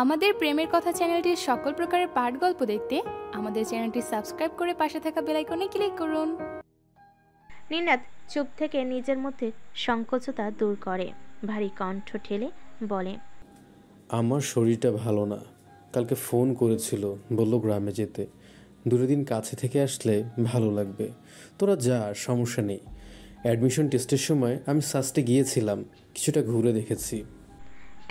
আমাদের প্রেমের কথা চ্যানেলটির সকল প্রকারের পাঠ গল্প দেখতে আমাদের চ্যানেলটি সাবস্ক্রাইব করে পাশে থাকা বেল আইকনে ক্লিক করুন। নিনাদ চুপ থেকে নিজের মধ্যে সংকোচতা দূর করে, ভারী কণ্ঠ ঠেলে বলে, আমার শরীরটা ভালো না। কালকে ফোন করেছিল, বলল গ্রামে যেতে, 2 দিন কাছে থেকে আসলে ভালো লাগবে। তোরা যা, সমস্যা নেই। অ্যাডমিশন টেস্টের সময় আমি সাস্টে গিয়েছিলাম, কিছুটা ঘুরে দেখেছি।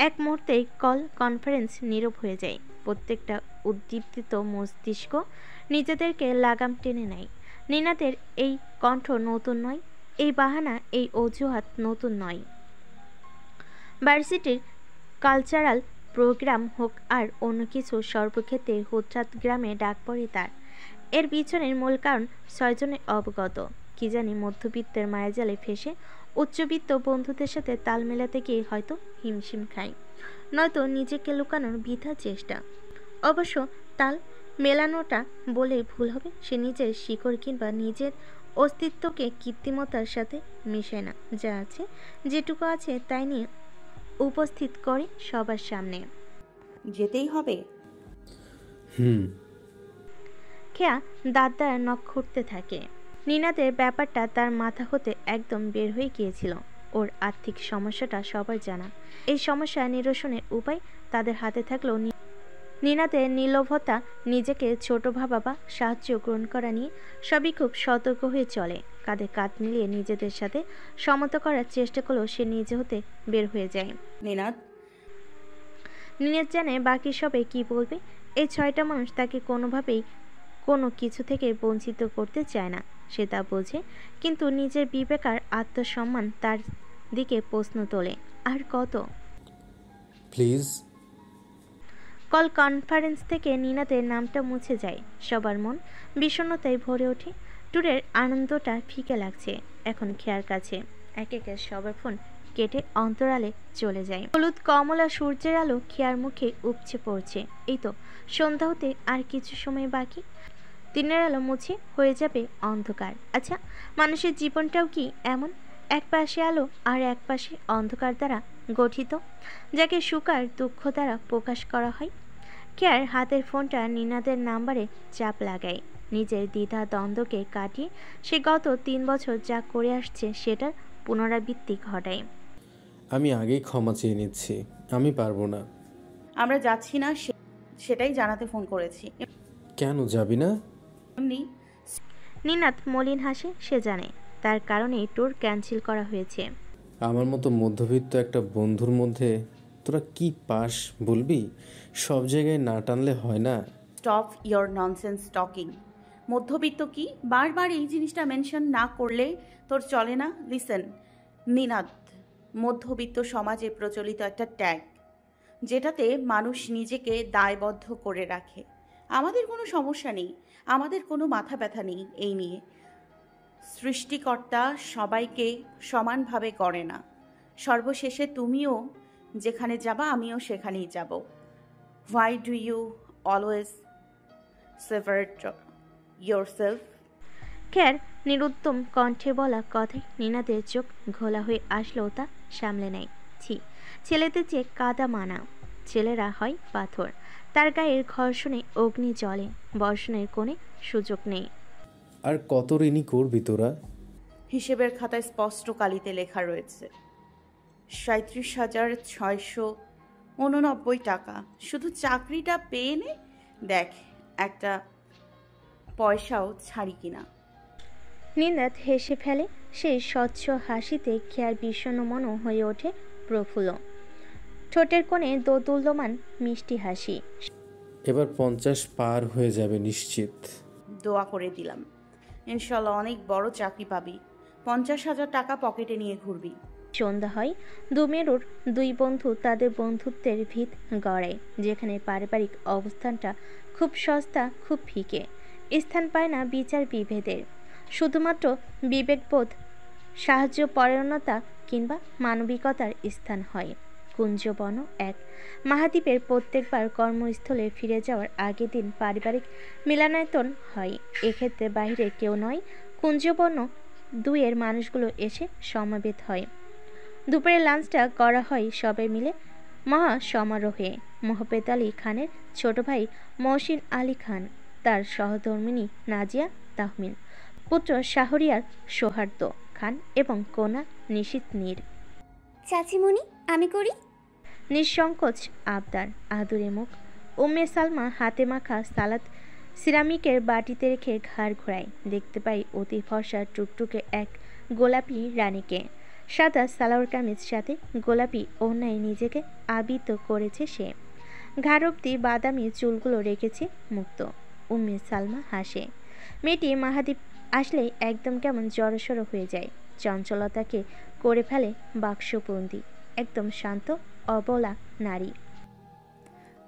এক মুহূর্তেই কল কনফারেন্স নীরব হয়ে যায়। প্রত্যেকটা উদ্দীপ্ত মস্তিষ্ক নিজেদেরকে লাগাম টেনে নেয়। নিনাদের এই কণ্ঠ নতুন নয়, এই বাহানা, এই অজুহাত নতুন নয়। ভার্সিটির কালচারাল প্রোগ্রাম হোক আর অন্য কিছু, সর্বক্ষেত্রে হুটহাট গ্রামে ডাক পড়ে তার। এর পিছনের মূল কারণ 6 জনে অবগত। কি জানি মধ্যবিত্তের মায়াজালে ফেসে উচ্চবিত্ত বন্ধুদের সাথে তাল মেলাতে গিয়ে হয়তো হিমশিম খায়, নয়তো নিজেকে লুকানোর বৃথা চেষ্টা। অবশ্য তাল মেলানোটা বলে ভুল হবে, সে নিজের শিকড় কিংবা নিজের অস্তিত্বকে কৃত্রিমতার সাথে মিশায় না। যা আছে, যেটুকু আছে তাই নিয়ে উপস্থিত করে সবার সামনে। যেতেই হবে। খেয়া দাঁত দ্বারা নখ খুঁড়তে থাকে। নিনাদের ব্যাপারটা তার মাথা হতে একদম বের হয়ে গিয়েছিল। ওর আর্থিক সমস্যাটা সবার জানা। এই সমস্যা নিরসনের উপায় তাদের হাতে থাকলেও নিনাদের নির্লোভতা, নিজেকে ছোট ভাবা বা সাহায্য গ্রহণ করা নিয়ে সবই খুব সতর্ক হয়ে চলে। কাঁধে কাঁধ মিলিয়ে নিজেদের সাথে সমত করার চেষ্টা করলেও সে নিজে হতে বের হয়ে যায়। নিনাদ জানে বাকি সবাই কি বলবে। এই 6টা মানুষ তাকে কোনোভাবেই কোনো কিছু থেকে বঞ্চিত করতে চায় না, সে তা বোঝে। কিন্তু নিজের বিবেক আর আত্মসম্মান তার দিকে প্রশ্ন তোলে। আর কত? প্লিজ। কল কনফারেন্স থেকে নিনাদের নামটা মুছে যায়। সবার মন বিষণ্ণতায় ভরে ওঠে। ট্যুরের আনন্দটা ফিকে লাগছে এখন খেয়ার কাছে। এক একে সবার ফোন কেটে অন্তরালে চলে যায়। হলুদ কমলা সূর্যের আলো খেয়ার মুখে উপচে পড়ছে। এই তো সন্ধ্যা হতে আর কিছু সময় বাকি। দিনের আলো মুছে হয়ে যাবে অন্ধকার। আচ্ছা, মানুষের জীবনটাও কি এমন? এক পাশে আলো আর এক পাশে অন্ধকার দ্বারা গঠিত, যাকে সুখ আর দুঃখ দ্বারা প্রকাশ করা হয়। কেয়ার হাতের ফোনটা নিনাদের নাম্বারে চাপ লাগায়। নিজের দ্বিধা দ্বন্দ্বকে কাটিয়ে সে গত 3 বছর যা করে আসছে সেটার পুনরাবৃত্তি ঘটায়। আমি আগেই ক্ষমা চেয়ে নিচ্ছি, আমি পারবো না। আমরা যাচ্ছি না, সেটাই জানাতে ফোন করেছি। কেন যাবি না? এমনি। নিনাদ মলিন হাসে। সে জানে তার কারণেই ট্যুর ক্যান্সেল করা হয়েছে। আমার মতো মধ্যবিত্ত একটা বন্ধুর মধ্যে তোরা কি পাস বলবি? সব জায়গায় না টানলে হয় না। Stop your nonsense talking. মধ্যবিত্ত কি? বারবার এই জিনিসটা মেনশন না করলে তোর চলে না। লিসেন নিনাদ, মধ্যবিত্ত সমাজে প্রচলিত একটা ট্যাগ, যেটাতে মানুষ নিজেকে দায়বদ্ধ করে রাখে। আমাদের কোনো সমস্যা নেই, আমাদের কোনো মাথা ব্যথা নেই এই নিয়ে। সৃষ্টিকর্তা সবাইকে সমানভাবে করে না। সর্বশেষে তুমিও যেখানে যাবা আমিও সেখানেই যাব। Why do you always separate yourself? কেয়ার নিরুদ্যম কণ্ঠে বলা কথায় নিনাদের চোখ ঘোলা হয়ে আসলেও তা সামলে নেয়। ছি, ছেলেদের যে কাদা মানা। ছেলেরা হয় পাথর, তার গায়ের ঘর্ষণে অগ্নি জ্বলে, বর্ষণের কোনো সুযোগ নেই। আর কত ঋণী করবি তোরা? হিসেবের খাতায় স্পষ্ট কালিতে লেখা রয়েছে 37,689 টাকা। শুধু চাকরিটা পেয়ে নে, দেখ একটা পয়সাও ছাড়ি কিনা। নিনাদ হেসে ফেলে। সেই স্বচ্ছ হাসিতে খেয়ার বিষণ্ণ মনও হয়ে ওঠে প্রফুল্ল। ঠোঁটের কোণে দোদুল্যমান মিষ্টি হাসি। এবার 50 পার হয়ে যাবে নিশ্চিত। দোয়া করে দিলাম, ইনশাল্লাহ অনেক বড় চাকরি পাবি, 50,000 টাকা পকেটে নিয়ে ঘুরবি। সন্ধ্যা হয়। দুমেরুর 2 বন্ধু তাদের বন্ধুত্বের ভিত গড়ায়, যেখানে পারিবারিক অবস্থানটা খুব সস্তা, খুব ফিকে। স্থান পায় না বিচার বিভেদের, শুধুমাত্র বিবেকবোধ, সাহায্যপরায়ণতা কিংবা মানবিকতার স্থান হয়। কুঞ্জবন এক মহাদ্বীপের প্রত্যেকবার কর্মস্থলে ফিরে যাওয়ার আগের দিন পারিবারিক মিলনায়তন হয়। এক্ষেত্রে বাইরে কেউ নয়, কুঞ্জবন 2-এর মানুষগুলো এসে সমবেত হয়। দুপুরে লাঞ্চটা করা হয় সবাই মিলে মহা সমারোহে মোহাম্মদ আলী খানের ছোট ভাই মহসিন আলী খান, তার সহধর্মিণী নাজিয়া তাহমিন, পুত্র শাহরিয়ার সৌহার্দ্য খান এবং কন্যা নিশিত নীর। চাচিমণি আমি করি। নিঃসংকোচ আবদার, আদুরে মুখ। উম্মে সালমা হাতে মাখা সালাদ সিরামিকের বাটিতে রেখে ঘাড় ঘোরায়। দেখতে পাই অতি ফর্সা টুকটুকে এক গোলাপি রানীকে। সাদা সালোয়ার কামিজ সাথে গোলাপি ওড়নায় নিজেকে আবৃত করেছে সে। ঘাড় অব্দি বাদামি চুলগুলো রেখেছে মুক্ত। উম্মে সালমা হাসে। মেয়েটি মাহাদীপ আসলেই একদম কেমন জড়সড় হয়ে যায়, চঞ্চলতাকে করে ফেলে বাক্সবন্দি। একদম শান্ত অবলা নারী।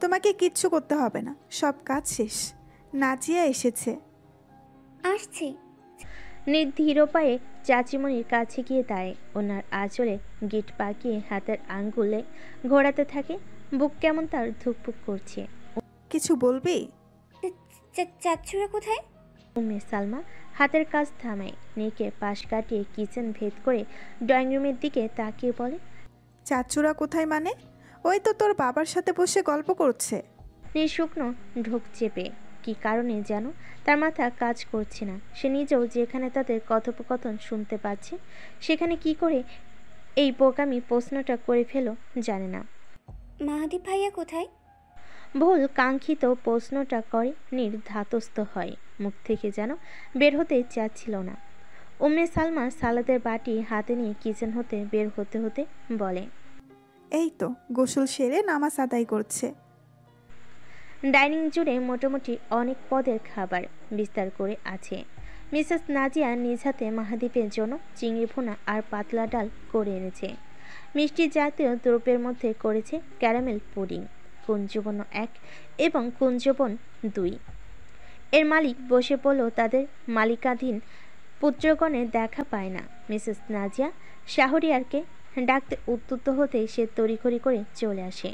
তোমাকে কিচ্ছু করতে হবে না, সব কাজ শেষ। নাজিয়া এসেছে। আসছি। নির্ধীর পায়ে চাচিমণির কাছে গিয়ে দাঁড়ায়। ওনার আঁচলে গিট পাকিয়ে হাতের আঙ্গুলে ঘোরাতে থাকে। বুক কেমন তার ধুকপুক করছে। কিছু বলবি? চাচ্চুরা কোথায়? উম্মে সালমা হাতের কাজ থামায়, নীরকে পাশ কাটিয়ে কিচেন ভেদ করে ড্রয়িং রুমের দিকে তাকিয়ে বলে, চাচুরা কোথায় মানে? ওই তো তোর বাবার সাথে বসে গল্প করছে। নীর শুকনো ঢোক চেপে। কি কারণে যেন তার মাথা কাজ করছে না। সে নিজেও যেখানে তাদের কথোপকথন শুনতে পাচ্ছে, সেখানে কি করে এই বোকামি প্রশ্নটা করে ফেলো জানে না। মাহাদীপ ভাইয়া কোথায়? ভুল কাঙ্ক্ষিত প্রশ্নটা করে নীর ধাতস্থ হয়। মুখ থেকে যেন বের হতে চাচ্ছিল না। উম্মে সালমা সালাদের বাটি হাতে নিয়ে কিচেন হতে বের হতে হতে বলে, এই তো গোসল সেরে নামাজ আদায় করছে। ডাইনিং জুড়ে মোটামুটি অনেক পদের খাবার বিস্তার করে আছে। মিসেস নাজিয়া নিজ হাতে মাহাদীপের জন্য চিংড়ি ভুনা আর পাতলা ডাল করে এনেছে। মিষ্টি জাতীয় দ্রব্যের মধ্যে করেছে ক্যারামেল পুডিং। কুঞ্জবন 1 এবং কুঞ্জবন 2। এর মালিক বসে পড়লেও তাদের মালিকাধীন পুত্রগণের দেখা পায় না। মিসেস নাজিয়া শাহরিয়ারকে ডাকতে উদ্যত হতে সে তড়িঘড়ি করে চলে আসে।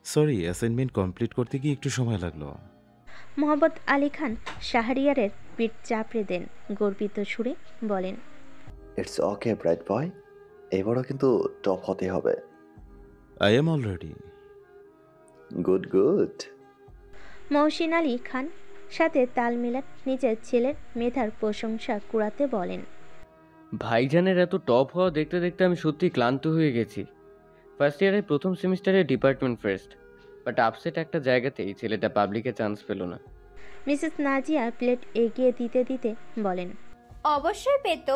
সরি, অ্যাসাইনমেন্ট কমপ্লিট করতে গিয়ে একটু সময় লাগলো। মোহাম্মদ আলী খান শাহরিয়ারের পিঠ চাপড়ে দেন, গর্বিত সুরে বলেন, ইটস ওকে ব্রাইট বয়, এবারও কিন্তু টপ হতে হবে। I am already. Good good. Mohsin Ali Khan সাথে তাল মেলান নিজের ছেলের মেধার প্রশংসা কুড়াতে বলেন, ভাইজানের এত টপ হওয়া দেখতে দেখতে আমি সত্যি ক্লান্ত হয়ে গেছি। ফার্স্ট ইয়ারের প্রথম সেমিস্টারে ডিপার্টমেন্ট ফার্স্ট, বাট আপসেট একটা জায়গাতেই ছেলেটা পাবলিকে চান্স পেল না। মিসেস নাজিয়া প্লেট এগিয়ে দিতে দিতে বলেন, অবশ্যই পেত।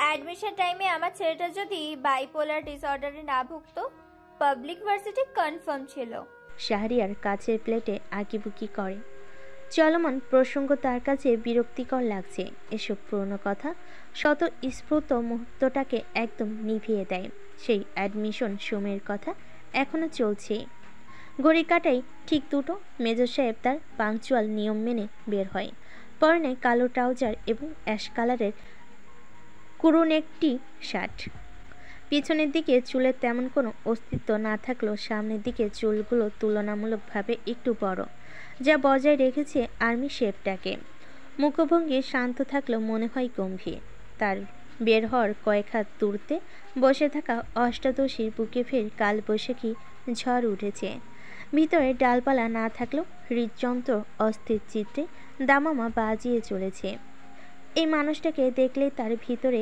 অ্যাডমিশন টাইমে আমার ছেলেটা যদি বাইপোলার ডিসঅর্ডারে না ভুগতো, পাবলিক ভার্সিটি কনফার্ম ছিল। শাহরিয়ার কাছের প্লেটে আঁকিবুকি করে। চলমান প্রসঙ্গ তার কাছে বিরক্তিকর লাগছে। এসব পুরনো কথা শত স্ফূর্ত মুহূর্তটাকে একদম নিভিয়ে দেয়। সেই অ্যাডমিশন সময়ের কথা এখনো চলছে। ঘড়ি কাটাই ঠিক 2টো। মেজর সাহেব তার পাংচুয়াল নিয়ম মেনে বের হয়। পরনে কালো ট্রাউজার এবং অ্যাশ কালারের কুরুনেকটি শার্ট। পিছনের দিকে চুলের তেমন কোনো অস্তিত্ব না থাকলেও সামনের দিকে চুলগুলো তুলনামূলকভাবে একটু বড়, যা বজায় রেখেছে আর্মি শেপটাকে। মুখভঙ্গি শান্ত থাকলেও মনে হয় গম্ভীর। তার বের হওয়ার কয়েক হাত দূরতে বসে থাকা অষ্টাদশীর বুকে ফের কালবৈশাখী ঝড় উঠেছে। ভিতরে ডালপালা না থাকলেও হৃদযন্ত্র অস্থির চিত্রে দামামা বাজিয়ে চলেছে। এই মানুষটাকে দেখলেই তার ভিতরে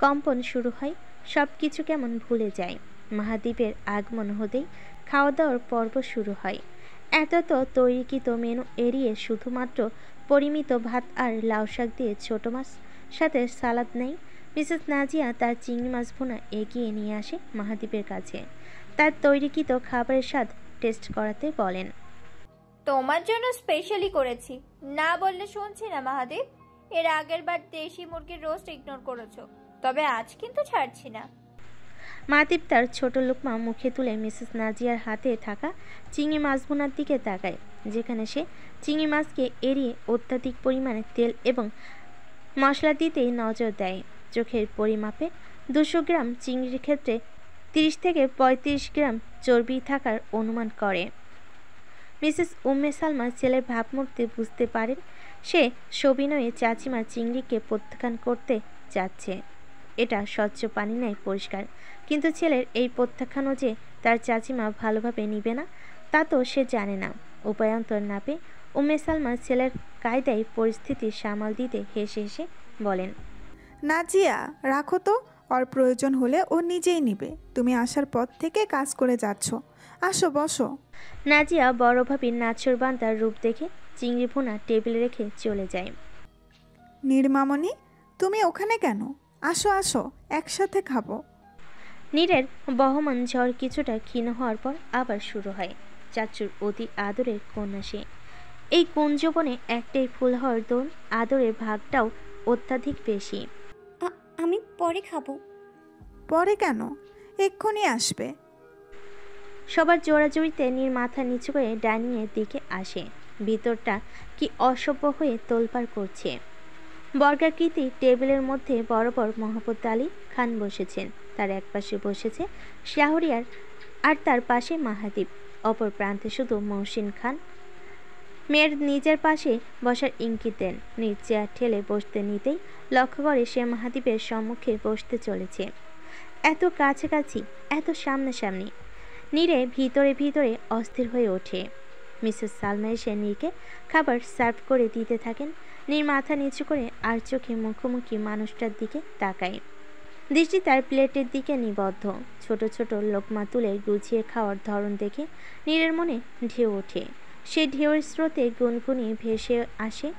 কম্পন শুরু হয়, সব কিছু কেমন ভুলে যায়। মাহাদীপের আগমন হতেই খাওয়া দাওয়ার পর্ব শুরু হয়। এত তৈরিকৃত মেনু এড়িয়ে শুধুমাত্র পরিমিত ভাত আর লাউ শাক দিয়ে ছোট মাছ সাথে সালাদ নেই। মিসেস নাজিয়া তার চিংড়ি মাছ ভুনা এগিয়ে নিয়ে আসে মাহাদীপের কাছে। তার তৈরিকৃত খাবারের স্বাদ টেস্ট করাতে বলেন, তোমার জন্য স্পেশালি করেছি। না বললে শুনছি না মাহাদীপ। এর আগের বার দেশি মুরগির রোস্ট ইগনোর করেছো, তবে আজ কিন্তু ছাড়ছি না। মাহাদীপ তার ছোট লোকমা মুখে তুলে মিসেস নাজিয়ার হাতে থাকা চিংড়ি মাছ ভুনার দিকে তাকায়, যেখানে সে চিংড়ি মাছকে এড়িয়ে অত্যাধিক পরিমাণে তেল এবং মশলা দিতেই নজর দেয়। চোখের পরিমাপে 200 গ্রাম চিংড়ির ক্ষেত্রে 30 থেকে 35 গ্রাম চর্বি থাকার অনুমান করে। মিসেস উম্মে সালমা ছেলের ভাবমূর্তি বুঝতে পারেন। সে সবিনয়ে চাচিমা চিংড়িকে প্রত্যাখ্যান করতে যাচ্ছে। এটা স্বচ্ছ পানি নেয় পরিষ্কার, কিন্তু ছেলের এই প্রত্যাখ্যানও যে তার চাচিমা ভালোভাবে নিবে না তা তো সে জানে না। উপায়ন্তর না পেয়ে উম্মে সালমা ছেলের কায়দায় পরিস্থিতি সামাল দিতে হেসে হেসে বলেন, নাজিয়া রাখো তো, ওর প্রয়োজন হলে ও নিজেই নিবে। তুমি আসার পর থেকে কাজ করে যাচ্ছ, আসো বসো। নাজিয়া বড় ভাবির নাছোড়বান্দার রূপ দেখে চিংড়ি ভুনা টেবিলে রেখে চলে যায়। নীরমামনি, তুমি ওখানে কেন? আসো আসো, একসাথে খাবো। নীরের বহমান ঝড় কিছুটা ক্ষীণ হওয়ার পর আবার শুরু হয়। চাচুর অতি আদরের কন্যা সে। এই কুঞ্জবনে একটাই ফুল হওয়ার দরুন আদরের ভাগটাও অত্যাধিক বেশি। আমি পরে খাবো। পরে কেন? এক্ষুনি আসবে। সবার জোড়াজুড়িতে নীর মাথা নিচু করে ডাইনিংয়ের দিকে আসে। ভিতরটা কি অসভ্য হয়ে তোলপাড় করছে। বর্গাকৃতি টেবিলের মধ্যে বরাবর মহব্বত আলী খান বসেছেন। তার একপাশে বসেছে শাহরিয়ার আর তার পাশে মাহাদীপ। অপর প্রান্তে শুধু মহসিন খান। মেয়ের নিজের পাশে বসার ইঙ্গিত দেন। নিজ চেয়ার ঠেলে বসতে নিতেই লক্ষ্য করে সে মাহাদীপের সম্মুখে বসতে চলেছে। এত কাছাকাছি, এত সামনাসামনি। নীরে ভিতরে ভিতরে অস্থির হয়ে ওঠে। মিসেস সালমা এসে নীরকে খাবার সার্ভ করে দিতে থাকেন। নীর মাথা নিচু করে আর চোখে মুখোমুখি মানুষটার দিকে তাকায়। দৃষ্টি তার প্লেটের দিকে নিবদ্ধ। ছোট ছোট লোকমা তুলে গুছিয়ে খাওয়ার ধরন দেখে নীরের মনে ঢেউ ওঠে। সে ঢেউয়ের স্রোতে গুনগুনিয়ে ভেসে আসে,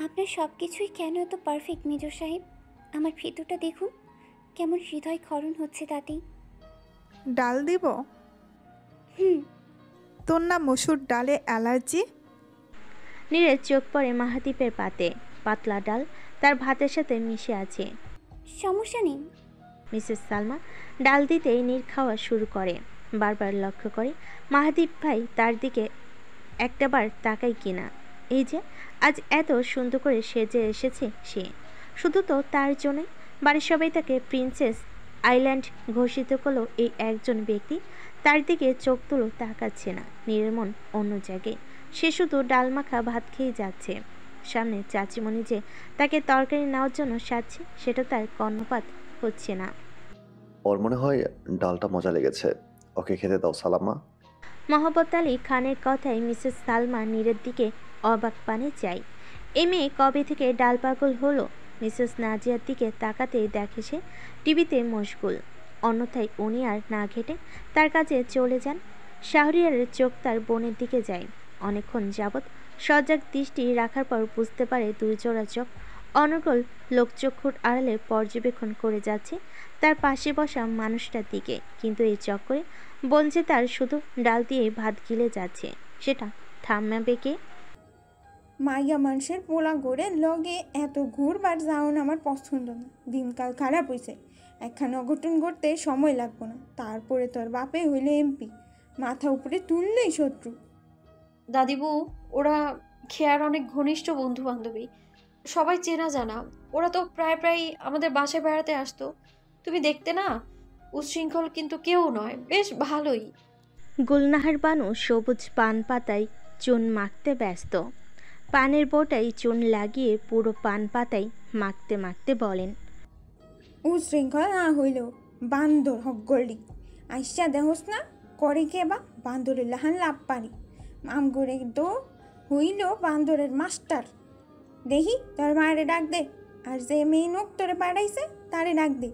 আপনার সব কিছুই কেন এত পারফেক্ট মেজর সাহেব? আমার ভিতরটা দেখুন, কেমন হৃদয় ক্ষরণ হচ্ছে তাতেই। ডাল দিব? তোর না মসুর ডালে অ্যালার্জি? নীরের চোখ পড়ে মাহাদীপের পাতে। পাতলা ডাল তার ভাতের সাথে মিশে আছে। সমস্যা নেই। মিসেস সালমা ডাল দিতেই নীর খাওয়া শুরু করে। বারবার লক্ষ্য করে মাহাদীপ ভাই তার দিকে একটাবার তাকাই কিনা। এই যে আজ এত সুন্দর করে সেজে এসেছে সে, শুধু তো তার জন্যই। বাড়ির সবাই তাকে প্রিন্সেস আইল্যান্ড ঘোষিত করলো, এই একজন ব্যক্তি তার দিকে চোখ তুলো তাকাচ্ছে না। নীরের মন অন্য জায়গায়। সে শুধু ডাল মাখা ভাত খেয়ে যাচ্ছে। সামনে চাচিমণি যে তাকে তরকারি নেওয়ার জন্য সাজছে, সেটা তার কর্ণপাত হচ্ছে না। ওর মনে হয় ডালটা মজা লেগেছে, ওকে খেতে দাও সালামা। মহব্বত আলী খানের কথায় মিসেস সালমা নীরের দিকে অবাক পানে চাই। এই মেয়ে কবে থেকে ডাল পাগল হলো? মিসেস নাজিয়ার দিকে তাকাতেই দেখে সে টিভিতে মশগুল। অন্যথায় উনি আর না ঘেটে তার কাছে চলে যান। শাহরিয়ারের চোখ তার বোনের দিকে যায়। অনেকক্ষণ যাবৎ সজাগ দৃষ্টি রাখার পর বুঝতে পারে দুই জোড়া চোখ অনর্গল লোকচক্ষুর আড়ালে পর্যবেক্ষণ করে যাচ্ছে তার পাশে বসা মানুষটার দিকে। কিন্তু এই চক্করে বোন যে তার শুধু ডাল দিয়ে ভাত গিলে যাচ্ছে, সেটা থামাবে কে? মাইয়া মানুষের পোলা গড়ে লগে এত ঘুরবার যাওন আমার পছন্দ না। দিনকাল খারাপ হয়েছে, একখানে অঘটন ঘটতে সময় লাগবো না। তারপরে তোর বাপে হইলে এমপি, মাথা উপরে তুললেই শত্রু। দাদিবু ওরা খেয়ার অনেক ঘনিষ্ঠ বন্ধু বান্ধবী, সবাই চেনা জানা। ওরা তো প্রায় প্রায় আমাদের বাসায় বেড়াতে আসতো, তুমি দেখতে না? উচ্ছৃঙ্খল কিন্তু কেউ নয়, বেশ ভালোই। গুলনাহার বানু সবুজ পান পাতায় চুন মাখতে ব্যস্ত। পানের বোটায় চুন লাগিয়ে পুরো পান পাতায় মাখতে মাখতে বলেন, উশৃঙ্খল না হইলেও বান্দর হকগলি আইসা দেহস না করে কে বা বান্দরের লাহান লাভ পারি। আমগরে তো হইল বান্দরের মাস্টার। দেখি তোর মায়েরে ডাক দে, আর যে মেয়ে নোক তোরে পাঠাইছে তারে ডাক দে।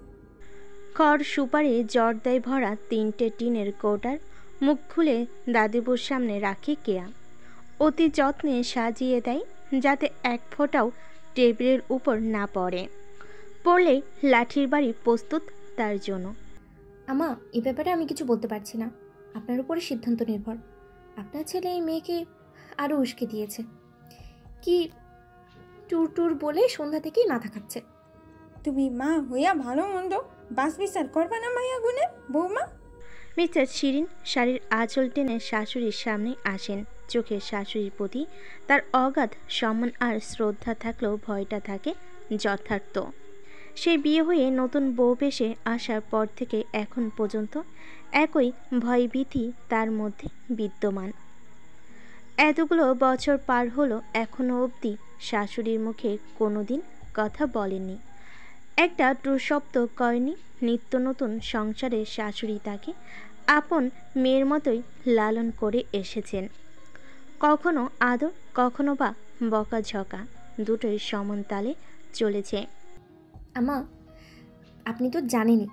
খড় সুপারি জর্দায় ভরা 3টে টিনের কৌটার মুখ খুলে দাদিবুর সামনে রাখে কেয়া। অতি যত্নে সাজিয়ে দেয় যাতে এক ফোঁটাও টেবিলের উপর না পড়ে। পড়লেই লাঠির বাড়ি প্রস্তুত তার জন্য। আমা, এ ব্যাপারে আমি কিছু বলতে পারছি না, আপনার উপরে সিদ্ধান্ত নির্ভর। আপনার ছেলে এই মেয়েকে আরও উস্কে দিয়েছে, কি ট্যুর ট্যুর বলে সন্ধ্যা থেকেই মাথা খাচ্ছে। তুমি মা হইয়া ভালো মন্দ বাস বিচার করবা না মাইয়া গুনে বৌমা? মিস্টার শিরিন শাড়ির আঁচল টেনে শাশুড়ির সামনে আসেন। চোখে শাশুড়ির প্রতি তার অগাধ সম্মান আর শ্রদ্ধা থাকলেও ভয়টা থাকে যথার্থ। সে বিয়ে হয়ে নতুন বউ বেশে আসার পর থেকে এখন পর্যন্ত একই ভয়ভীতি তার মধ্যে বিদ্যমান। এতগুলো বছর পার হলো, এখনও অবধি শাশুড়ির মুখে কোনোদিন কথা বলেননি। একটা শব্দ করেনি। নিত্য নতুন সংসারের শাশুড়ি তাকে আপন মেয়ের মতোই লালন করে এসেছেন। কখনো আদর, কখনো বা বকাঝকা, দুটোই সমান তালে চলেছে। আমা, আপনি তো জানেনই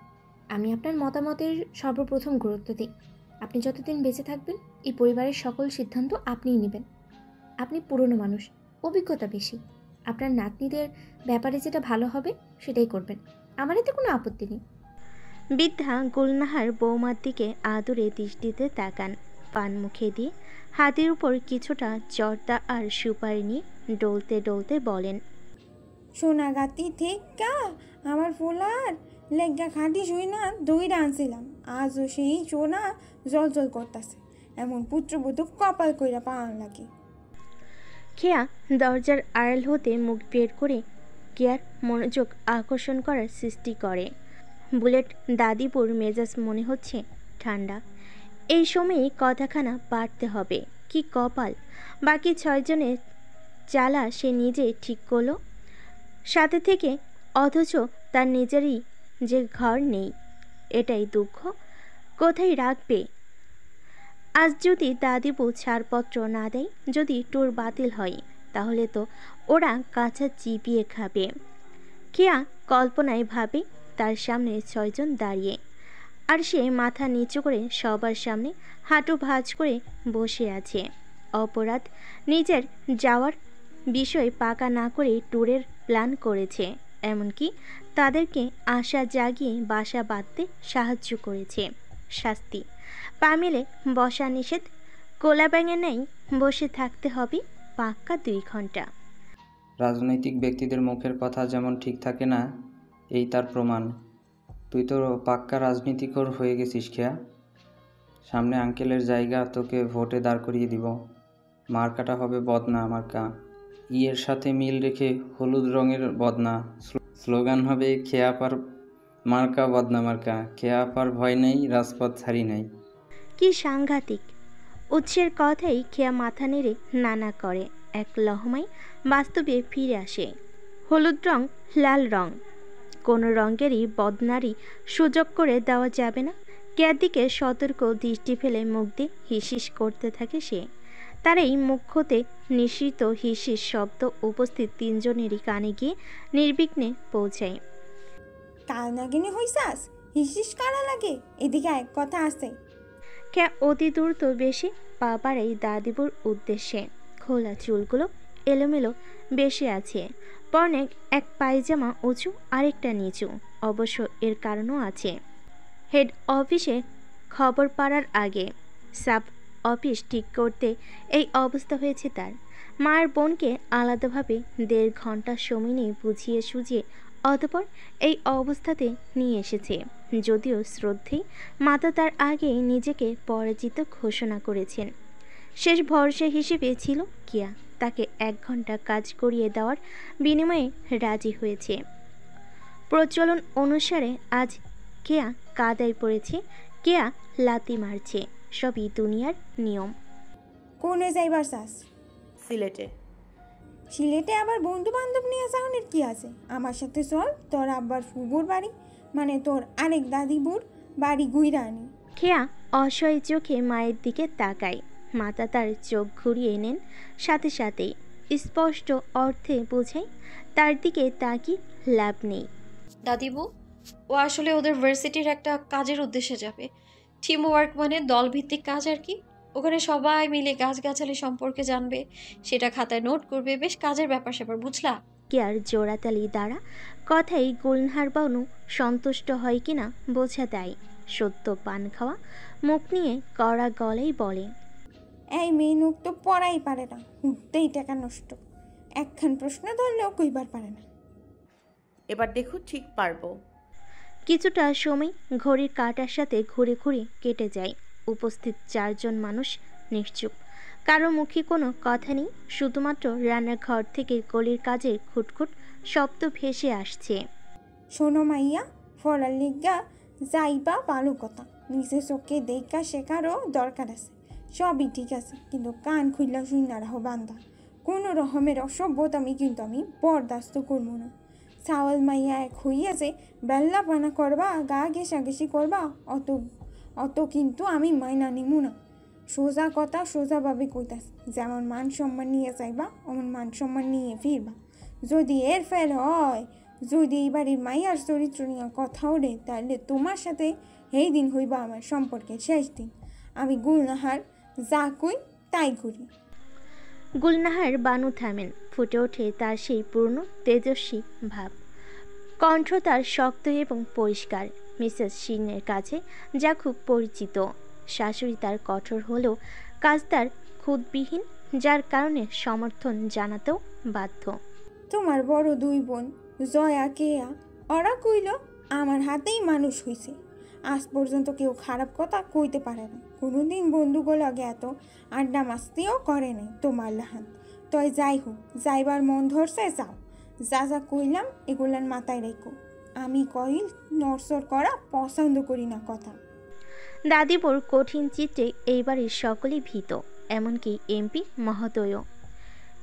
আমি আপনার মতামতের সর্বপ্রথম গুরুত্ব দিই। আপনি যতদিন বেঁচে থাকবেন এই পরিবারের সকল সিদ্ধান্ত আপনিই নেবেন। আপনি পুরনো মানুষ, অভিজ্ঞতা বেশি। আপনার নাতনিদের ব্যাপারে যেটা ভালো হবে সেটাই করবেন। আমার এতে কোনো আপত্তি নেই। বৃদ্ধা গুলনাহার বৌমার দিকে আদরে দৃষ্টিতে তাকান। পান মুখে দিয়ে হাতের উপর কিছুটা জর্দা আর সুপারি নিয়ে ডলতে ডলতে বলেন, সোনাগাতি থেকে আমার ফুলার লেগা খাটি শুই না দইরা আনছিলাম, আজও সেই সোনা জল জল করতেছে। এমন পুত্রবধূ কপাল কইরা পাওয়ান লাগে। খেয়া দরজার আড়াল হতে মুখ বের করে কেয়ার মনোযোগ আকর্ষণ করার সৃষ্টি করে। বুলেট দাদিপুর মেজাজ মনে হচ্ছে ঠান্ডা। এই সময়েই কথাখানা বাড়তে হবে। কি কপাল, বাকি 6 জনের চালা সে নিজে ঠিক করলো সাথে থেকে, অথচ তার নিজেরই যে ঘর নেই। এটাই দুঃখ। কোথায় রাখবে? আজ যদি দাদিবু ছাড়পত্র না দেয়, যদি ট্যুর বাতিল হয়, তাহলে তো ওরা কাঁচা চিবিয়ে খাবে। কেয়া কল্পনায় ভাবে তার সামনে 6 জন দাঁড়িয়ে, আর সে মাথা নিচু করে সবার সামনে হাঁটু ভাঁজ করে বসে আছে। অপরাধ, নিজের যাওয়ার বিষয় পাকা না করে ট্যুরের প্ল্যান করেছে, এমনকি তাদেরকে আশা জাগিয়ে বাসা বাঁধতে সাহায্য করেছে। শাস্তি, পা মেলে বসা নিষেধ। কোলা ব্যাঙে নেই বসে থাকতে হবে পাক্কা 2 ঘন্টা। রাজনৈতিক ব্যক্তিদের মুখের কথা যেমন ঠিক থাকে না, এই তার প্রমাণ। তুই তো পাক্কা রাজনীতিকর হয়ে গেছিস খেয়া। সামনে আঙ্কেলের জায়গা, তোকে ভোটে দাঁড় করিয়ে দিব। মার্কাটা হবে বদনা মার্কা, ইয়ের সাথে মিল রেখে হলুদ রঙের বদনা। স্লোগান হবে খেয়াপার মার্কা বদনা মার্কা, খেয়াপার ভয় নেই, রাজপথ ছাড়ি নাই। কি সাংঘাতিক! উৎসের কথাই খেয়া মাথা নেড়ে নানা করে। এক লহমায় বাস্তবে ফিরে আসে। হলুদ রং, লাল রং, কোনো রঙেরই বদনারই সুযোগ করে দেওয়া যাবে না। কেয়ার দিকে সতর্ক দৃষ্টি ফেলে মুখ দিয়ে হিসিস করতে থাকে সে। তার এই মুখ হতে নিঃসৃত হিসিস শব্দ উপস্থিত 3 জনেরই কানে গিয়ে নির্বিঘ্নে পৌঁছায়। কাল নাগিনী হইসাস, হিসিস করা লাগে, এদিকে এক কথা আছে। কেয়া অতি দ্রুত বেশি পা বাড়াই দাদিবুর উদ্দেশ্যে। খোলা চুলগুলো এলোমেলো বেশি আছে। পরনে এক পায়জামা উঁচু, আরেকটা নিচু। অবশ্য এর কারণও আছে। হেড অফিসে খবর পাড়ার আগে সাব অফিস ঠিক করতে এই অবস্থা হয়েছে তার। মায়ের বোনকে আলাদাভাবে 1.5 ঘন্টা সময় নিয়ে বুঝিয়ে সুঝিয়ে অতঃপর এই অবস্থাতে নিয়ে এসেছে। যদিও শ্রদ্ধেয় মাতা তার আগে নিজেকে পরাজিত ঘোষণা করেছেন। শেষ ভরসা হিসেবে ছিল কিয়া। তাকে 1 ঘন্টা কাজ করিয়ে দেওয়ার বিনিময়ে রাজি হয়েছে। প্রচলন অনুসারে আজ কেয়া কাদায় পড়েছে, কেয়া লাতি মারছে। সবই দুনিয়ার নিয়ম। কোনে যাইবার চাস? সিলেটে। সিলেটে আবার বন্ধু বান্ধব নিয়ে যাওয়ার কি আছে? আমার সাথে চল, তোর আব্বার ফুবুর বাড়ি, মানে তোর আরেক দাদিবুর বাড়ি গুইরা আনি। খেয়া অসহায় চোখে মায়ের দিকে তাকায়। মাতা তার চোখ ঘুরিয়ে নেন, সাথে সাথেই স্পষ্ট অর্থে বোঝায় তার দিকে তাকিয়ে লাভ নেই। দাদিবু, ও আসলে ওদের ভার্সিটির একটা কাজের উদ্দেশ্যে যাবে। টিম ওয়ার্ক মানে দলভিত্তিক কাজ আর কি। ওখানে সবাই মিলে গাছগাছালি সম্পর্কে জানবে, সেটা খাতায় নোট করবে। বেশ কাজের ব্যাপার স্যাপার, বুঝলা? কেয়ার জোড়াতালি দ্বারা কথাই গুলনহার বানু সন্তুষ্ট হয় কিনা বোঝা দেয়। সত্য পান খাওয়া মুখ নিয়ে কড়া গলায় বলে, এই মেয়ে লোক তো পড়াই পারে না, উঠতেই টাকা নষ্ট। একখান প্রশ্ন ধরলেও কইবার পারে না। এবার দেখো ঠিক পারবো। কিছুটা সময় ঘড়ির কাঁটার সাথে ঘুরে ঘুরে কেটে যায়। উপস্থিত 4 জন মানুষ নিশ্চুপ। কারো মুখে কোনো কথা নেই। শুধুমাত্র রান্নাঘর থেকে গলির কাজের খুটখুট শব্দ ভেসে আসছে। শোনো মাইয়া, ফরার লিগা যাইবা ভালো কথা, নিজে চোখে দেখা শেখারও দরকার আছে। সবই ঠিক আছে, কিন্তু কান খুললা শুই না রাহো বান্দা। কোনো রকমের অসভ্যতামি কিন্তু আমি বরদাস্ত করবো না। চাওয়াল মাইয়া এক হইয়াছে বেল্লা পানা করবা গা ঘেঁষাঘেঁষি করবা অত অত কিন্তু আমি মাইনা নিমু না। সোজা কথা সোজাভাবে কইতাস, যেমন মান সম্মান নিয়ে চাইবা অমন মান সম্মান নিয়ে ফিরবা। যদি এর ফেল হয়, যদি এই বাড়ির মাইয়ার চরিত্র নিয়ে কথা ওঠে, তাহলে তোমার সাথে এই দিন হইবা আমার সম্পর্কের শেষ দিন। আমি গুলনাহার যা কই তাই করি। গুলনাহার বানু থামেন, ফুটে ওঠে তার সেই পূর্ণ তেজস্বী ভাব। কণ্ঠ তার শক্ত এবং পরিষ্কার, মিসেস সিংয়ের কাছে যা খুব পরিচিত। শাশুড়ি তার কঠোর হলেও কাজ তার খুদবিহীন, যার কারণে সমর্থন জানাতেও বাধ্য। তোমার বড় দুই বোন জয়া কেয়া ওরা কইল আমার হাতেই মানুষ হইছে। আজ পর্যন্ত কেউ খারাপ কথা কইতে পারে না, কোনোদিন বন্ধুগুলোকে এত আড্ডা মাস্তিও করে নাই তোমার লাহান। তই যাই হোক, যাইবার মন ধরছে যাও, যা যা কইলাম এগুলার মাথায় রেখো। আমি কইল নড়চড় করা পছন্দ করি না কথা। দাদিবুর কঠিন চিত্রে এই বাড়ির সকলেই ভীত, এমনকি এমপি মহোদয়ও।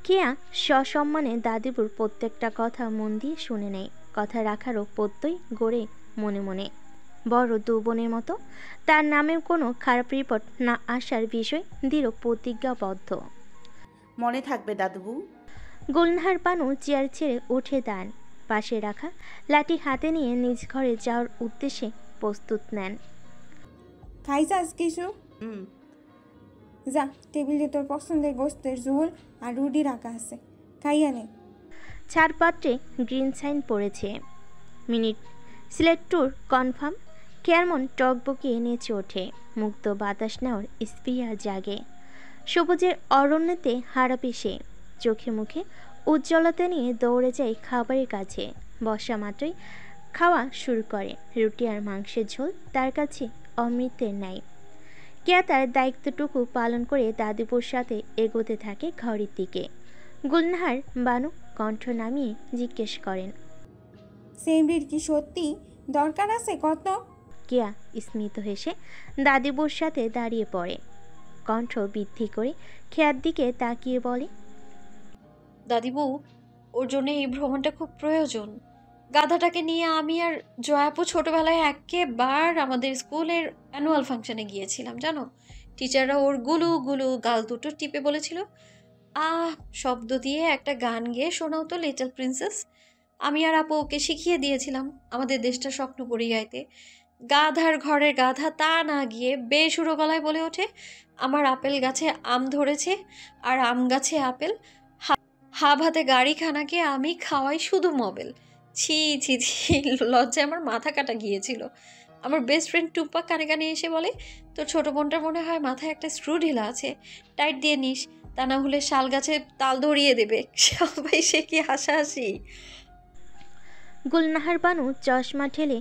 কেয়া সসম্মানে দাদিবুর প্রত্যেকটা কথা মন দিয়ে শুনে নেয়, কথা রাখারও প্রত্যয় গড়ে মনে মনে। বড় দু বোনের মতো তার নামেও কোনো খারাপ রিপোর্ট না আসার বিষয় দৃঢ় প্রতিজ্ঞাবদ্ধ। মনে থাকবে দাদুবু। গুলনাহার বানু চেয়ার ছেড়ে উঠে দাঁড়ান, পাশে রাখা লাঠি হাতে নিয়ে নিজ ঘরে যাওয়ার উদ্দেশ্যে প্রস্তুত নেন। খাইছাস কিছু? যা, টেবিলে তোর পছন্দের গোস্তের ঝোল আর রুটি রাখা আছে, খাইয়া নে। ছাড়পত্রে গ্রিন সাইন পড়েছে, মিনিট সিলেক্টর কনফার্ম। কেয়ারমন টকবকিয়ে নেচে ওঠে, মুক্ত বাতাস নেওয়ার স্পৃহা জাগে। সবুজের অরণ্যতে হারাপে সে, চোখে মুখে উজ্জ্বলতা নিয়ে দৌড়ে যায় খাবারের কাছে। বসা মাত্রই খাওয়া শুরু করে, রুটি আর মাংসের ঝোল তার কাছে অমৃতের ন্যায়। কেয়া তার দায়িত্বটুকু পালন করে দাদিপুর সাথে এগোতে থাকে ঘরের দিকে। গুলনাহার বানু কণ্ঠ নামিয়ে জিজ্ঞেস করেন, সেমরির কি সত্যি দরকার আছে কত? কেয়া স্মিত হেসে দাদিবুর সাথে দাঁড়িয়ে পড়ে, কণ্ঠ বৃদ্ধি করে খেয়ার দিকে তাকিয়ে বলে, দাদিবু, ওর জন্য এই ভ্রমণটা খুব প্রয়োজন। গাধাটাকে নিয়ে আমি আর জয়াপু ছোটবেলায় একেবার আমাদের স্কুলের অ্যানুয়াল ফাংশনে গিয়েছিলাম জানো। টিচাররা ওর গুলু গুলু গাল দুটো টিপে বলেছিল, শব্দ দিয়ে একটা গান গেয়ে শোনাও তো লিটল প্রিন্সেস। আমি আর আপু ওকে শিখিয়ে দিয়েছিলাম আমাদের দেশটা স্বপ্ন পড়ে গাইতে। গাধার ঘরের গাধা তা না গিয়ে বেসুরো গলায় বলে ওঠে, আমার আপেল গাছে আম ধরেছে আর আম গাছে আপেল, হাব হাতে গাড়িখানাকে আমি খাওয়াই শুধু মবেল। ছি ছি ছি, লজ্জায় আমার মাথা কাটা গিয়েছিল। আমার বেস্ট ফ্রেন্ড টুম্পা কানে কানে এসে বলে, তোর ছোটো বোনটার মনে হয় মাথায় একটা স্ক্রু ঢিলা আছে, টাইট দিয়ে নিস, তা না হলে শাল গাছে তাল ধরিয়ে দেবে। সবাই সে কি হাসাহাসি। গুলনাহার বানু চশমা ঠেলে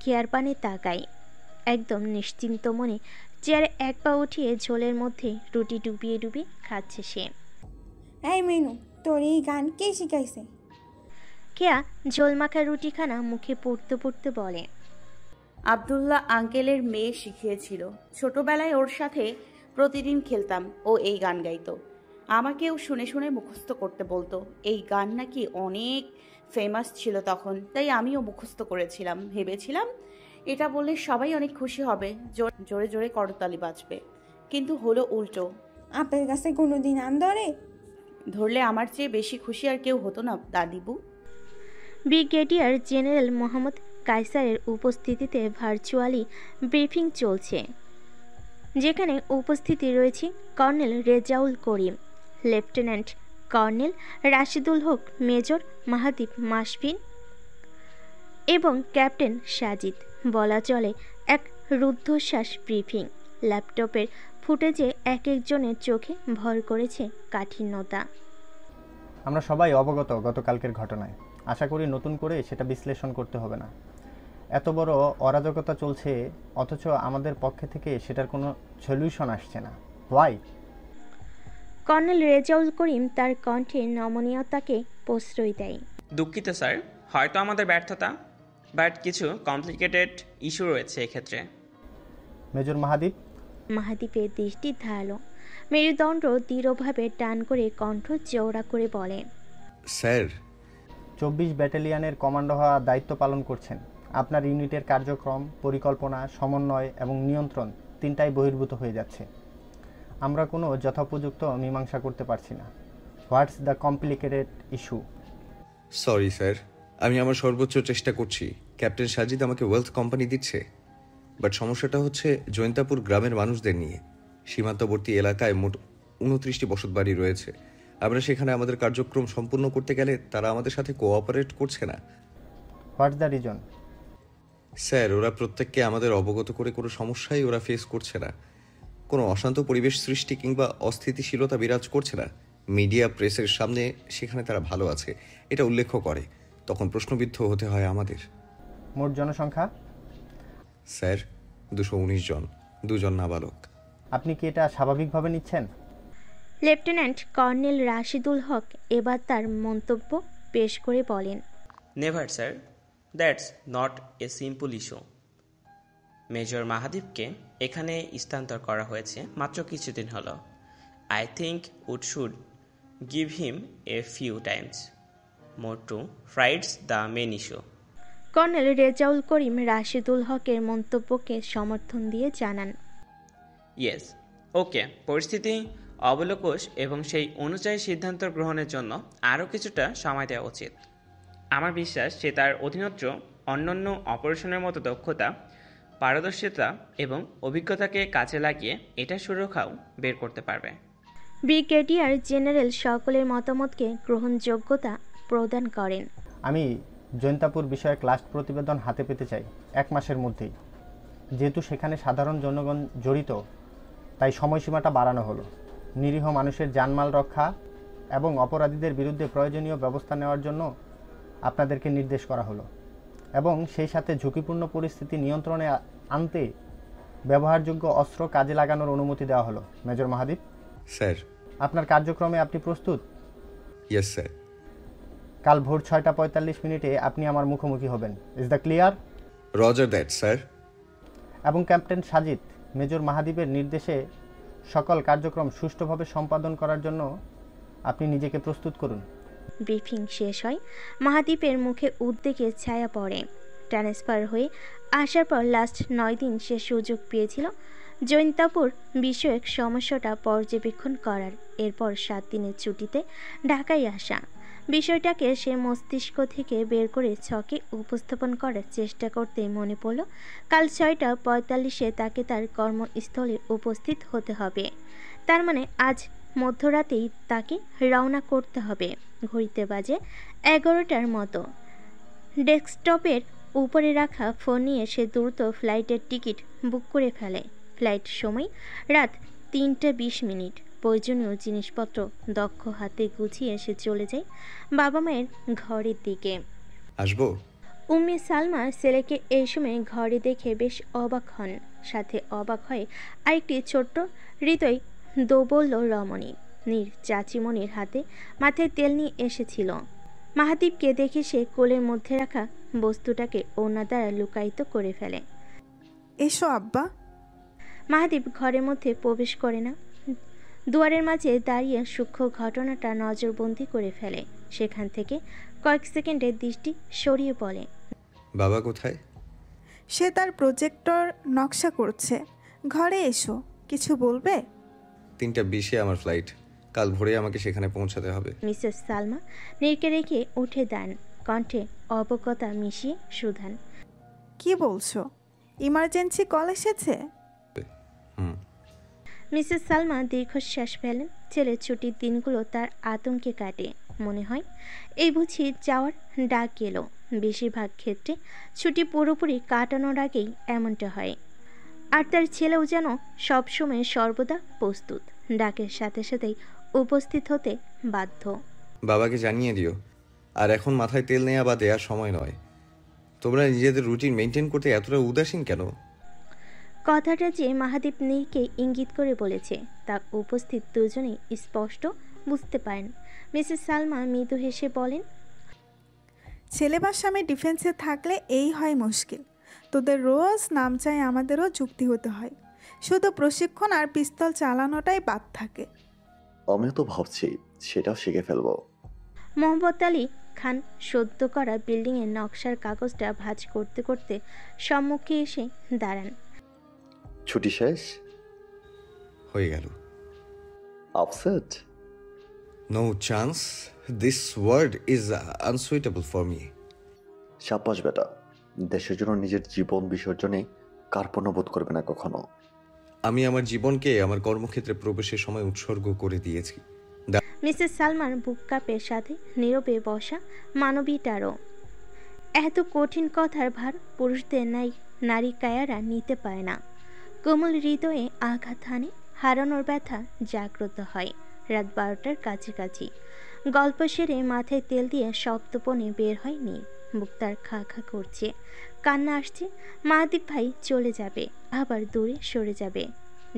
কেয়ার পানে তাকায়, একদম নিশ্চিন্ত মনে চেয়ারে এক পা উঠিয়ে ঝোলের মধ্যে রুটি ডুবিয়ে ডুবিয়ে খাচ্ছে সে। এই মেনু, তোর এই গান কে শিখাইছে? কেয়া ঝোল মাখা রুটিখানা মুখে পড়তে পড়তে বলে, আব্দুল্লাহ আঙ্কেলের মেয়ে শিখিয়েছিল। ছোটবেলায় ওর সাথে প্রতিদিন খেলতাম, ও এই গান গাইতো, আমাকেও শুনে শুনে মুখস্থ করতে বলতো। এই গান নাকি অনেক ফেমাস ছিল তখন, তাই আমিও মুখস্থ করেছিলাম। ভেবেছিলাম এটা বললে সবাই অনেক খুশি হবে, জোরে জোরে করতালি বাজবে, কিন্তু হলো উল্টো। আপেল গাছে কোনোদিন আম ধরে? ধরলে আমার চেয়ে বেশি খুশি আর কেউ হতো না দাদিবু। ব্রিগেডিয়ার জেনারেল মোহাম্মদ কায়সারের উপস্থিতিতে ভার্চুয়ালি ব্রিফিং চলছে, যেখানে উপস্থিতি রয়েছে কর্নেল রেজাউল করিম, লেফটেন্যান্ট কর্নেল রাশিদুল হক, মেজর মাহাদীপ মাসফিন এবং ক্যাপ্টেন সাজিদ। বলা চলে এক রুদ্ধশ্বাস ব্রিফিং। ল্যাপটপের ফুটেজে এক একজনের চোখে ভর করেছে কাঠিন্যতা। আমরা সবাই অবগত গতকালকের ঘটনায়, আশা করি নতুন করে সেটা বিশ্লেষণ করতে হবে না। এত বড় অরাজকতা চলছে অথচ আমাদের পক্ষে থেকে সেটার কোনো সলিউশন আসছে না, ওয়াই? কর্নেল রেজাউল করিম তার কণ্ঠে নমনীয়তাকে প্রশ্রয় দেয়। দুঃখিত স্যার, হয়তো আমাদের ব্যর্থতা, বাট কিছু কমপ্লিকেটেড ইস্যু রয়েছে এক্ষেত্রে। মেজর মাহাদীপ? মাহাদীপের দৃষ্টি ধারালো, মেরুদণ্ড দৃঢ়ভাবে টান করে কণ্ঠ চওড়া করে বলে, স্যার। 24 ব্যাটালিয়নের কমান্ডো হওয়ার দায়িত্ব পালন করছেন। আপনার ইউনিটের কার্যক্রম, পরিকল্পনা, সমন্বয় এবং নিয়ন্ত্রণ তিনটাই বহির্ভূত হয়ে যাচ্ছে। আমরা কোনো যথোপযুক্ত মীমাংসা করতে পারছি না। What's the complicated issue? Sorry sir, আমি আমার সর্বোচ্চ চেষ্টা করছি। ক্যাপ্টেন সাজিদ আমাকে ওয়েলথ কোম্পানি দিচ্ছে, বাট সমস্যাটা হচ্ছে জৈন্তাপুর গ্রামের মানুষদের নিয়ে। সীমান্তবর্তী এলাকায় মোট 29টি বসতবাড়ি রয়েছে। আমরা সেখানে আমাদের কার্যক্রম সম্পূর্ণ করতে গেলে তারা আমাদের সাথে কোঅপারেট করছে না। What's the reason? স্যার, ওরা প্রত্যেককে আমাদের অবগত করে কোনো সমস্যাই ওরা ফেস করছে না। কোনো অশান্ত পরিবেশ সৃষ্টি কিংবা অস্থিতিশীলতা বিরাজ করছে না। মিডিয়া, প্রেসের সামনে সেখানে তারা ভালো আছে এটা উল্লেখ করে, তখন প্রশ্নবিদ্ধ হতে হয় আমাদের। মোট জনসংখ্যা? স্যার 219 জন, 2 জন নাবালক। আপনি কি এটা স্বাভাবিকভাবে নিচ্ছেন? লেফটেন্যান্ট কর্নেল রাশিদুল হক এবার তার মন্তব্য পেশ করে বলেন, never sir, that's not a simple issue. Major মাহাদীপকে এখানে স্থানান্তর করা হয়েছে মাত্র কিছুদিন হলো। I think would should give him a few times more to frights the main issue. Colonel Rezaul Karim Rashidul হকের মন্তব্যকে সমর্থন দিয়ে জানান, ইয়েস, ওকে, পরিস্থিতি অবলোকস এবং সেই অনুযায়ী সিদ্ধান্ত গ্রহণের জন্য আরও কিছুটা সময় দেওয়া উচিত। আমার বিশ্বাস সে তার অধীনত্ব অন্যান্য অপারেশনের মতো দক্ষতা, পারদর্শিতা এবং অভিজ্ঞতাকে কাজে লাগিয়ে এটা সুরক্ষাও বের করতে পারবে। ব্রিগেডিয়ার জেনারেল সকলের মতামতকে গ্রহণযোগ্যতা প্রদান করেন। আমি জৈন্তাপুর বিষয়ক লাস্ট প্রতিবেদন হাতে পেতে চাই 1 মাসের মধ্যেই। যেহেতু সেখানে সাধারণ জনগণ জড়িত, তাই সময়সীমাটা বাড়ানো হলো। নিরীহ মানুষের জানমাল রক্ষা এবং অপরাধীদের বিরুদ্ধে প্রয়োজনীয় ব্যবস্থা নেওয়ার জন্য আপনাদেরকে নির্দেশ করা হলো, এবং সেই সাথে ঝুঁকিপূর্ণ পরিস্থিতি নিয়ন্ত্রণে আনতে ব্যবহারযোগ্য অস্ত্র কাজে লাগানোর অনুমতি দেওয়া হলো। মেজর মাহাদীপ স্যার, আপনার কার্যক্রমে আপনি প্রস্তুত? Yes sir. কাল ভোর 6:45 আপনি আমার মুখোমুখি হবেন। Is the clear? Roger that sir. এবং ক্যাপ্টেন সাজিদ, মেজর মাহাদীপের নির্দেশে সকল কার্যক্রম সুষ্ঠুভাবে সম্পাদন করার জন্য আপনি নিজেকে প্রস্তুত করুন। ব্রিফিং শেষ হয়। মাহাদীপের মুখে উদ্বেগের ছায়া পড়ে। ট্রান্সফার হয়ে আসার পর লাস্ট 9 দিন সে সুযোগ পেয়েছিল জৈন্তাপুর বিষয়ক সমস্যাটা পর্যবেক্ষণ করার। এরপর 7 দিনের ছুটিতে ঢাকায় আসা। বিষয়টাকে সে মস্তিষ্ক থেকে বের করে ছকে উপস্থাপন করার চেষ্টা করতে মনে পড়ল কাল 6:45 তাকে তার কর্মস্থলে উপস্থিত হতে হবে। তার মানে আজ মধ্যরাতেই তাকে রওনা করতে হবে। ঘড়িতে বাজে 11টার মতো। ডেস্কটপের উপরে রাখা ফোন নিয়ে সে দ্রুত ফ্লাইটের টিকিট বুক করে ফেলে। ফ্লাইট সময় রাত 3:20। প্রয়োজনীয় জিনিসপত্র দক্ষ হাতে গুছিয়ে সে চলে যায় বাবা মায়ের ঘরের দিকে। আসবো? উম্মে সালমা ছেলেকে এই সময় ঘরে দেখে বেশ অবাক হন। সাথে অবাক হয়ে আরেকটি ছোট্ট হৃদয় দোবল্য রমণী। নীর চাচিমণির হাতে মাথায় তেল নিয়ে এসেছিল। মাহাদীপকে দেখে সে কোলের মধ্যে রাখা বস্তুটাকে ওড়না দ্বারা লুকায়িত করে ফেলে। এসো আব্বা। মাহাদীপ ঘরের মধ্যে প্রবেশ করে না, দুয়ারের মাঝে দাঁড়িয়ে সূক্ষ্ম ঘটনাটা নজরবন্দি করে ফেলে। সেখান থেকে কয়েক সেকেন্ডের দৃষ্টি সরিয়ে বলে, বাবা কোথায়? সে তার প্রজেক্টর নকশা করছে। ঘরে এসো, কিছু বলবে? 3:20 আমার ফ্লাইট। কাল ভোরে আমাকে সেখানে পৌঁছাতে হবে। মিসেস সালমা নীরকে রেখে উঠে দান। কণ্ঠে অবগতা মিশিয়ে সুধান, কি বলছো? ইমার্জেন্সি কল এসেছে? মিসেস সালমা দীর্ঘশ্বাস ফেলেন। ছেলের ছুটির দিনগুলো তার আতঙ্কে কাটে। মনে হয় এই বুঝি যাওয়ার ডাক গেল। বেশিরভাগ ক্ষেত্রে ছুটি পুরোপুরি কাটানোর আগেই এমনটা হয়। আর তার ছেলেও যেন সবসময় সর্বদা প্রস্তুত, ডাকের সাথে সাথেই উপস্থিত হতে বাধ্য। বাবাকে জানিয়ে দিও। আর এখন মাথায় তেল নেওয়া বা দেওয়ার সময় নয়। তোমরা নিজেদের রুটিন মেনটেন করতে এতটা উদাসীন কেন? কথাটা যে মাহাদীপ নীরকে ইঙ্গিত করে বলেছে তা উপস্থিত দুজনেই স্পষ্ট বুঝতে পারেন। মিসেস সালমা মৃদু হেসে বলেন, ছেলে বা স্বামী ডিফেন্সে থাকলে এই হয় মুশকিল। তোদের রোজ নাম চাই, আমাদেরও যুক্তি হতে হয়। শুধু প্রশিক্ষণ আর পিস্তল চালানোটাই বাদ থাকে। আমিও তো ভাবছি সেটাও শিখে ফেলবো। মোহাম্মদ আলী খান সদ্য করা বিল্ডিংয়ের নকশার কাগজটা ভাঁজ করতে করতে সম্মুখে এসে দাঁড়ান। ছুটি শেষ হয়ে গেল। Upset? No chance, this word is unsuitable for me. সাব্বাস বেটা, দেশের জন্য নিজের জীবন বিসর্জনে কার্পণ্য বোধ করবে না কখনো। আমি আমার জীবনকে আমার কর্মক্ষেত্রে প্রবেশের সময় উৎসর্গ করে দিয়েছি। মিসেস সালমান বুক কাপের সাথে নীরবে বসা মানবীটারও। এত কঠিন কথার ভার পুরুষদের নারী কায়ারা নিতে পারে না। কোমল হৃদয়ে আঘাত হানে, হারানোর ব্যথা জাগ্রত হয় রাত 12টার কাছাকাছি। গল্প সেরে মাথায় তেল দিয়ে সপ্তপনে বের হয়নি। বুক তার খা খা করছে, কান্না আসছে। মাহাদীপ ভাই চলে যাবে, আবার দূরে সরে যাবে,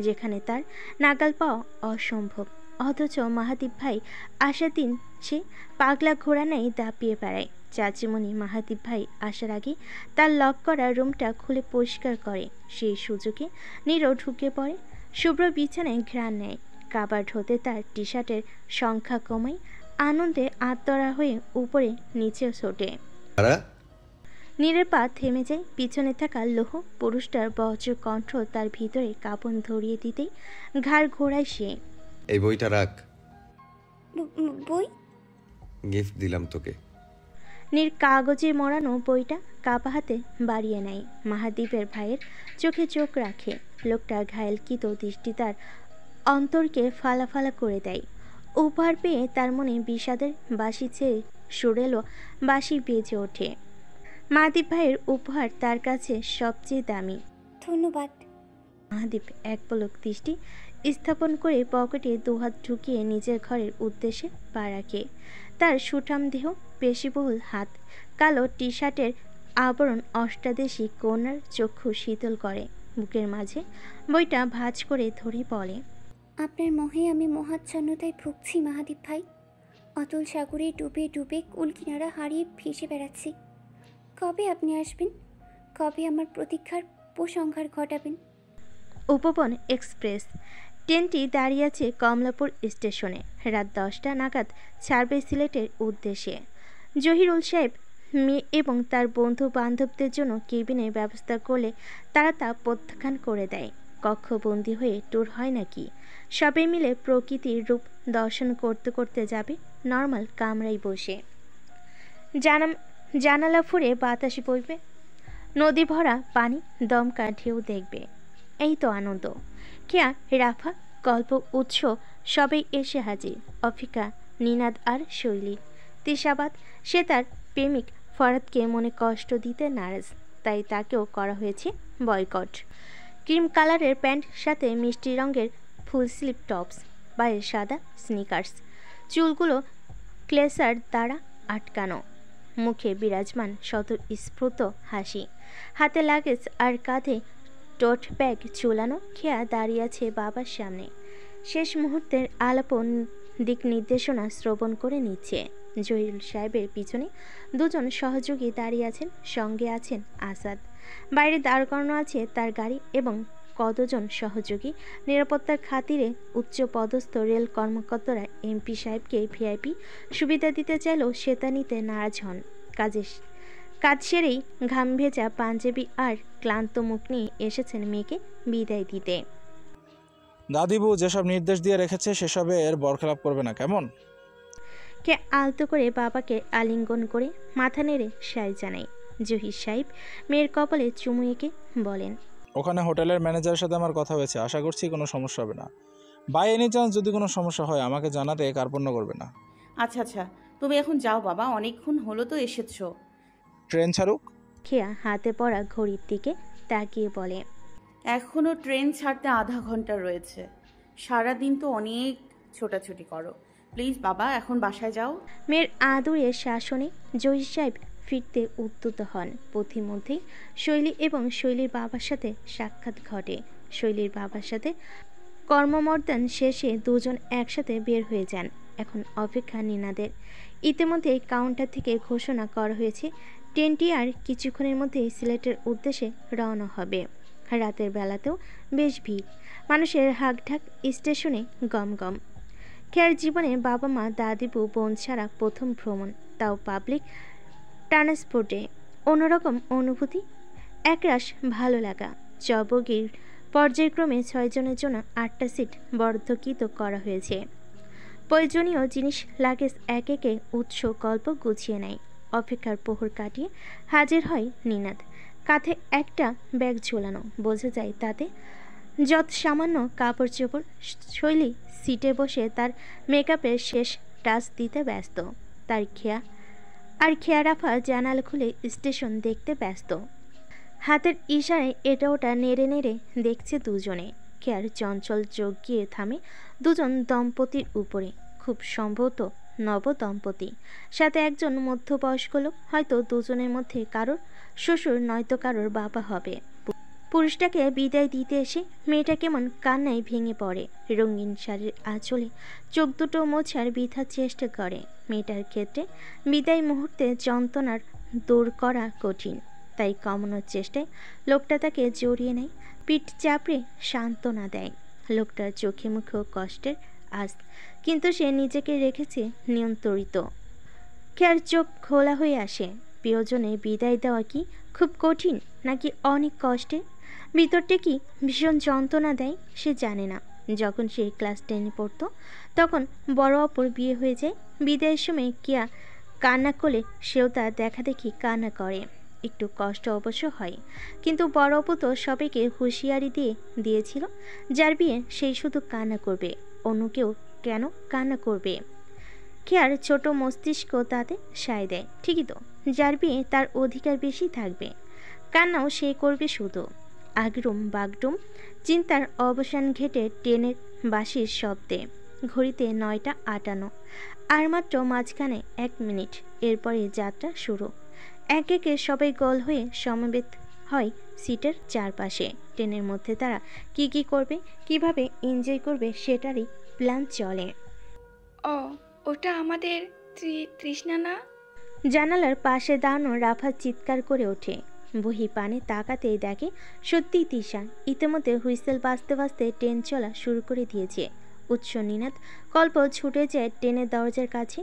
যেখানে তার নাগাল পাওয়া অসম্ভব। অথচ মাহাদীপ ভাই আসার দিন সে পাগলা ঘোড়া নেই দাপিয়ে বেড়ায়। চাচিমণি মাহাদীপ ভাই আসার আগে তার লক করা রুমটা খুলে পরিষ্কার করে। সেই সুযোগে নীরও ঢুকে পড়ে। শুভ্র বিছানায় ঘ্রাণ নেয়। কাবার্ড হতে তার টি শার্টের সংখ্যা কমায়। আনন্দে আত্মরা হয়ে উপরে নিচে ছোটে। নীরের পা থেমে যায়। পিছনে থাকা লোহ পুরুষটার বজ্র কণ্ঠ তার ভিতরে কাঁপন ধরিয়ে দিতেই ঘাড় ঘোরায় সে। এই বইটা রাখ। বই? গিফট দিলাম তোকে। নীর কাগজে মোড়ানো বইটা কাপা হাতে বাড়িয়ে নেয়। মাহাদীপের ভাইয়ের চোখে চোখ রাখে। লোকটা ঘায়েলকৃত দৃষ্টি তার অন্তরকে ফালাফালা করে দেয়। উপহার পেয়ে তার মনে বিষাদের বাঁশি চেয়ে সুরেলো বাঁশি বেজে ওঠে। মাহাদীপ ভাইয়ের উপহার তার কাছে সবচেয়ে দামি। ধন্যবাদ। মাহাদীপ এক পলক দৃষ্টি স্থাপন করে পকেটে দুহাত ঢুকিয়ে নিজের ঘরের উদ্দেশ্যে পা রাখে। তার সুঠাম দেহ, পেশিবহুল হাত, কালো টি শার্টের আবরণ অষ্টাদেশী কন্যার চক্ষু শীতল করে। বুকের মাঝে বইটা ভাঁজ করে ধরে বলে, আপনার মোহে আমি মহাচ্ছন্নতায় ভুগছি মাহাদীপ ভাই। অতল সাগরে ডুবে ডুবে কুল কিনারা হারিয়ে ভেসে বেড়াচ্ছি। কবে আপনি আসবেন? কবে আমার প্রতীক্ষার উপসংহার ঘটাবেন? উপবন এক্সপ্রেস ট্রেনটি দাঁড়িয়ে আছে কমলাপুর স্টেশনে। রাত 10টা নাগাদ ছাড়বে সিলেটের উদ্দেশ্যে। জহিরুল সাহেব মেয়ে এবং তার বন্ধু বান্ধবদের জন্য কেবিনের ব্যবস্থা করলে তারা তা প্রত্যাখ্যান করে দেয়। কক্ষবন্দি হয়ে ট্যুর হয় নাকি? সবাই মিলে প্রকৃতির রূপ দর্শন করতে করতে যাবে নর্মাল কামরায় বসে। জানালা ফুঁড়ে বাতাসে বইবে, নদী ভরা পানি, দমকা ঢেউ দেখবে। এই তো আনন্দ। কেয়া, রাফা, গল্প, উৎস সবাই এসে হাজির। অফিকা, নিনাদ আর শৈলী। তিশাবাদ, সে তার প্রেমিক ফরাদকে মনে কষ্ট দিতে নারাজ, তাই তাকেও করা হয়েছে বয়কট। ক্রিম কালারের প্যান্ট, সাথে মিষ্টি রঙের ফুল স্লিভ টপস, বাইরে সাদা স্নিকার্স, চুলগুলো ক্লেসার দ্বারা আটকানো, মুখে বিরাজমান স্বতঃস্ফূর্ত হাসি, হাতে লাগেজ আর কাঁধে টোট ব্যাগ ঝুলানো। খেয়া দাঁড়িয়ে আছে বাবার সামনে। শেষ মুহূর্তের আলাপন দিক নির্দেশনা শ্রবণ করে নিচ্ছে। জহিরুল সাহেবের পিছনে দুজন সহযোগী দাঁড়িয়ে আছেন, সঙ্গে আছেন আসাদ। বাইরে দাঁড় করানো আছে তার গাড়ি এবং কতজন সহযোগী। নিরাপত্তার খাতিরে উচ্চ পদস্থ রেল কর্মকর্তারা এমপি সাহেবকে ভিআইপি সুবিধা দিতে চাইলেও সে তা নিতে নারাজ হন। কাজ সেরেই ঘাম ভেজা পাঞ্জাবি আর ক্লান্ত মুখ নিয়ে এসেছেন মেয়েকে বিদায় দিতে। দাদিবু যেসব নির্দেশ দিয়ে রেখেছে সেসবের বরখেলাপ করবে না, কেমন? কে আলতো করে বাবাকে আলিঙ্গন করে মাথা নেড়ে সায় জানায়। জহির সাহেব মেয়ের কপালে চুমু এঁকে বলেন, ওখানে হোটেলের ম্যানেজারের সাথে আমার কথা হয়েছে, আশা করছি কোনো সমস্যা হবে না। বাই এনি চান্স যদি কোনো সমস্যা হয় আমাকে জানাতে কার্পণ্য করবে না। আচ্ছা আচ্ছা, তুমি এখন যাও বাবা, অনেকক্ষণ হলো তো এসেছো। ট্রেন ছাড়ুক? খেয়া হাতে পড়া ঘড়ির দিকে তাকিয়ে বলে, এখনো ট্রেন ছাড়তে আধা ঘন্টা রয়েছে। সারাদিন তো অনেক ছোটাছুটি করো, প্লিজ বাবা এখন বাসায় যাও। মেয়ের আদুরে শাসনে জহির সাহেব ফিরতে উদ্যত হন। পথিমধ্যেই শৈলী এবং শৈলীর বাবার সাথে সাক্ষাৎ ঘটে। শৈলীর বাবার সাথে কর্মমর্দান শেষে দুজন একসাথে বের হয়ে যান। এখন অপেক্ষা নিনাদের। ইতিমধ্যেই কাউন্টার থেকে ঘোষণা করা হয়েছে ট্রেনটি আর কিছুক্ষণের মধ্যেই সিলেটের উদ্দেশ্যে রওনা হবে। রাতের বেলাতেও বেশ ভিড়, মানুষের হাঁকঢাক, স্টেশনে গমগম। খেয়ার জীবনে বাবা মা দাদিবু বোন ছাড়া প্রথম ভ্রমণ, তাও পাবলিক ট্রান্সপোর্টে। অন্যরকম অনুভূতি, একরাশ ভালো লাগা। চবগির পর্যায়ক্রমে 6 জনের জন্য 8টা সিট বর্ধকিত করা হয়েছে। প্রয়োজনীয় জিনিস লাগেজ এক একে উৎস গল্প গুছিয়ে নেয়। অপেক্ষার প্রহর কাটিয়ে হাজির হয় নিনাদ। কাঁধে একটা ব্যাগ ঝোলানো, বোঝা যায় তাতে যত সামান্য কাপড় চোপড়। শৈলী সিটে বসে তার মেকআপের শেষ টাচ দিতে ব্যস্ত। তার খেয়া রাফা জানালা খুলে স্টেশন দেখতে ব্যস্ত। হাতের ইশারায় এটা ওটা নেড়ে নেড়ে দেখছে দুজনে। খেয়ার চঞ্চল চোখ গিয়ে থামে দুজন দম্পতির উপরে, খুব সম্ভবত নব দম্পতি, সাথে একজন মধ্যবয়স্ক লোক, হয়তো দুজনের মধ্যে কারোর শ্বশুর নয়তো কারোর বাবা হবে। পুরুষটাকে বিদায় দিতে এসে মেয়েটা কেমন কান্নায় ভেঙে পড়ে। রঙিন শাড়ির আঁচলে চোখ দুটো মোছার বৃথা চেষ্টা করে। মেয়েটার ক্ষেত্রে বিদায় মুহূর্তে যন্ত্রণার দূর করা কঠিন, তাই কমানোর চেষ্টায় লোকটা তাকে জড়িয়ে নেয়, পিঠ চাপড়ে সান্ত্বনা দেয়। লোকটার চোখে মুখে কষ্টের আজ, কিন্তু সে নিজেকে রেখেছে নিয়ন্ত্রিত। খেয়ার চোখ খোলা হয়ে আসে। প্রিয়জনে বিদায় দেওয়া কি খুব কঠিন নাকি অনেক কষ্টে? ভিতরটা কি ভীষণ যন্ত্রণা দেয় সে জানে না। যখন সে ক্লাস 10-এ পড়তো তখন বড় অপর বিয়ে হয়ে যায়। বিদায়ের সময় কিয়া কান্না করলে সেও তার দেখাদেখি কান্না করে। একটু কষ্ট অবশ্য হয়, কিন্তু বড় অপু তো সবাইকে হুঁশিয়ারি দিয়েছিল যার বিয়ে সেই শুধু কান্না করবে, অন্য কেউ কেন কান্না করবে? খেয়ার ছোট মস্তিষ্ক তাতে সায় দেয়। ঠিকই তো, যার বিয়ে তার অধিকার বেশি থাকবে, কান্নাও সে করবে শুধু। আগডুম বাগডুম চিন্তার অবসান ঘেটে ট্রেনের বাঁশির শব্দে। ঘড়িতে 9টা 58, আর মাত্র মাঝখানে 1 মিনিট, এরপরে যাত্রা শুরু। এক একে সবাই গোল হয়ে সমবেত হয় সিটের চারপাশে। ট্রেনের মধ্যে তারা কি করবে, কিভাবে এনজয় করবে সেটারই প্ল্যান চলে। ওটা আমাদের তৃষ্ণা না? জানালার পাশে দাঁড়ানো রাফা চিৎকার করে ওঠে। বহি পানে তাকাতেই দেখে সত্যিই তৃষা। ইতিমধ্যে হুইসেল বাজতে বাজতে ট্রেন চলা শুরু করে দিয়েছে। উৎস নিনাদ কল্প ছুটে যায় ট্রেনের দরজার কাছে।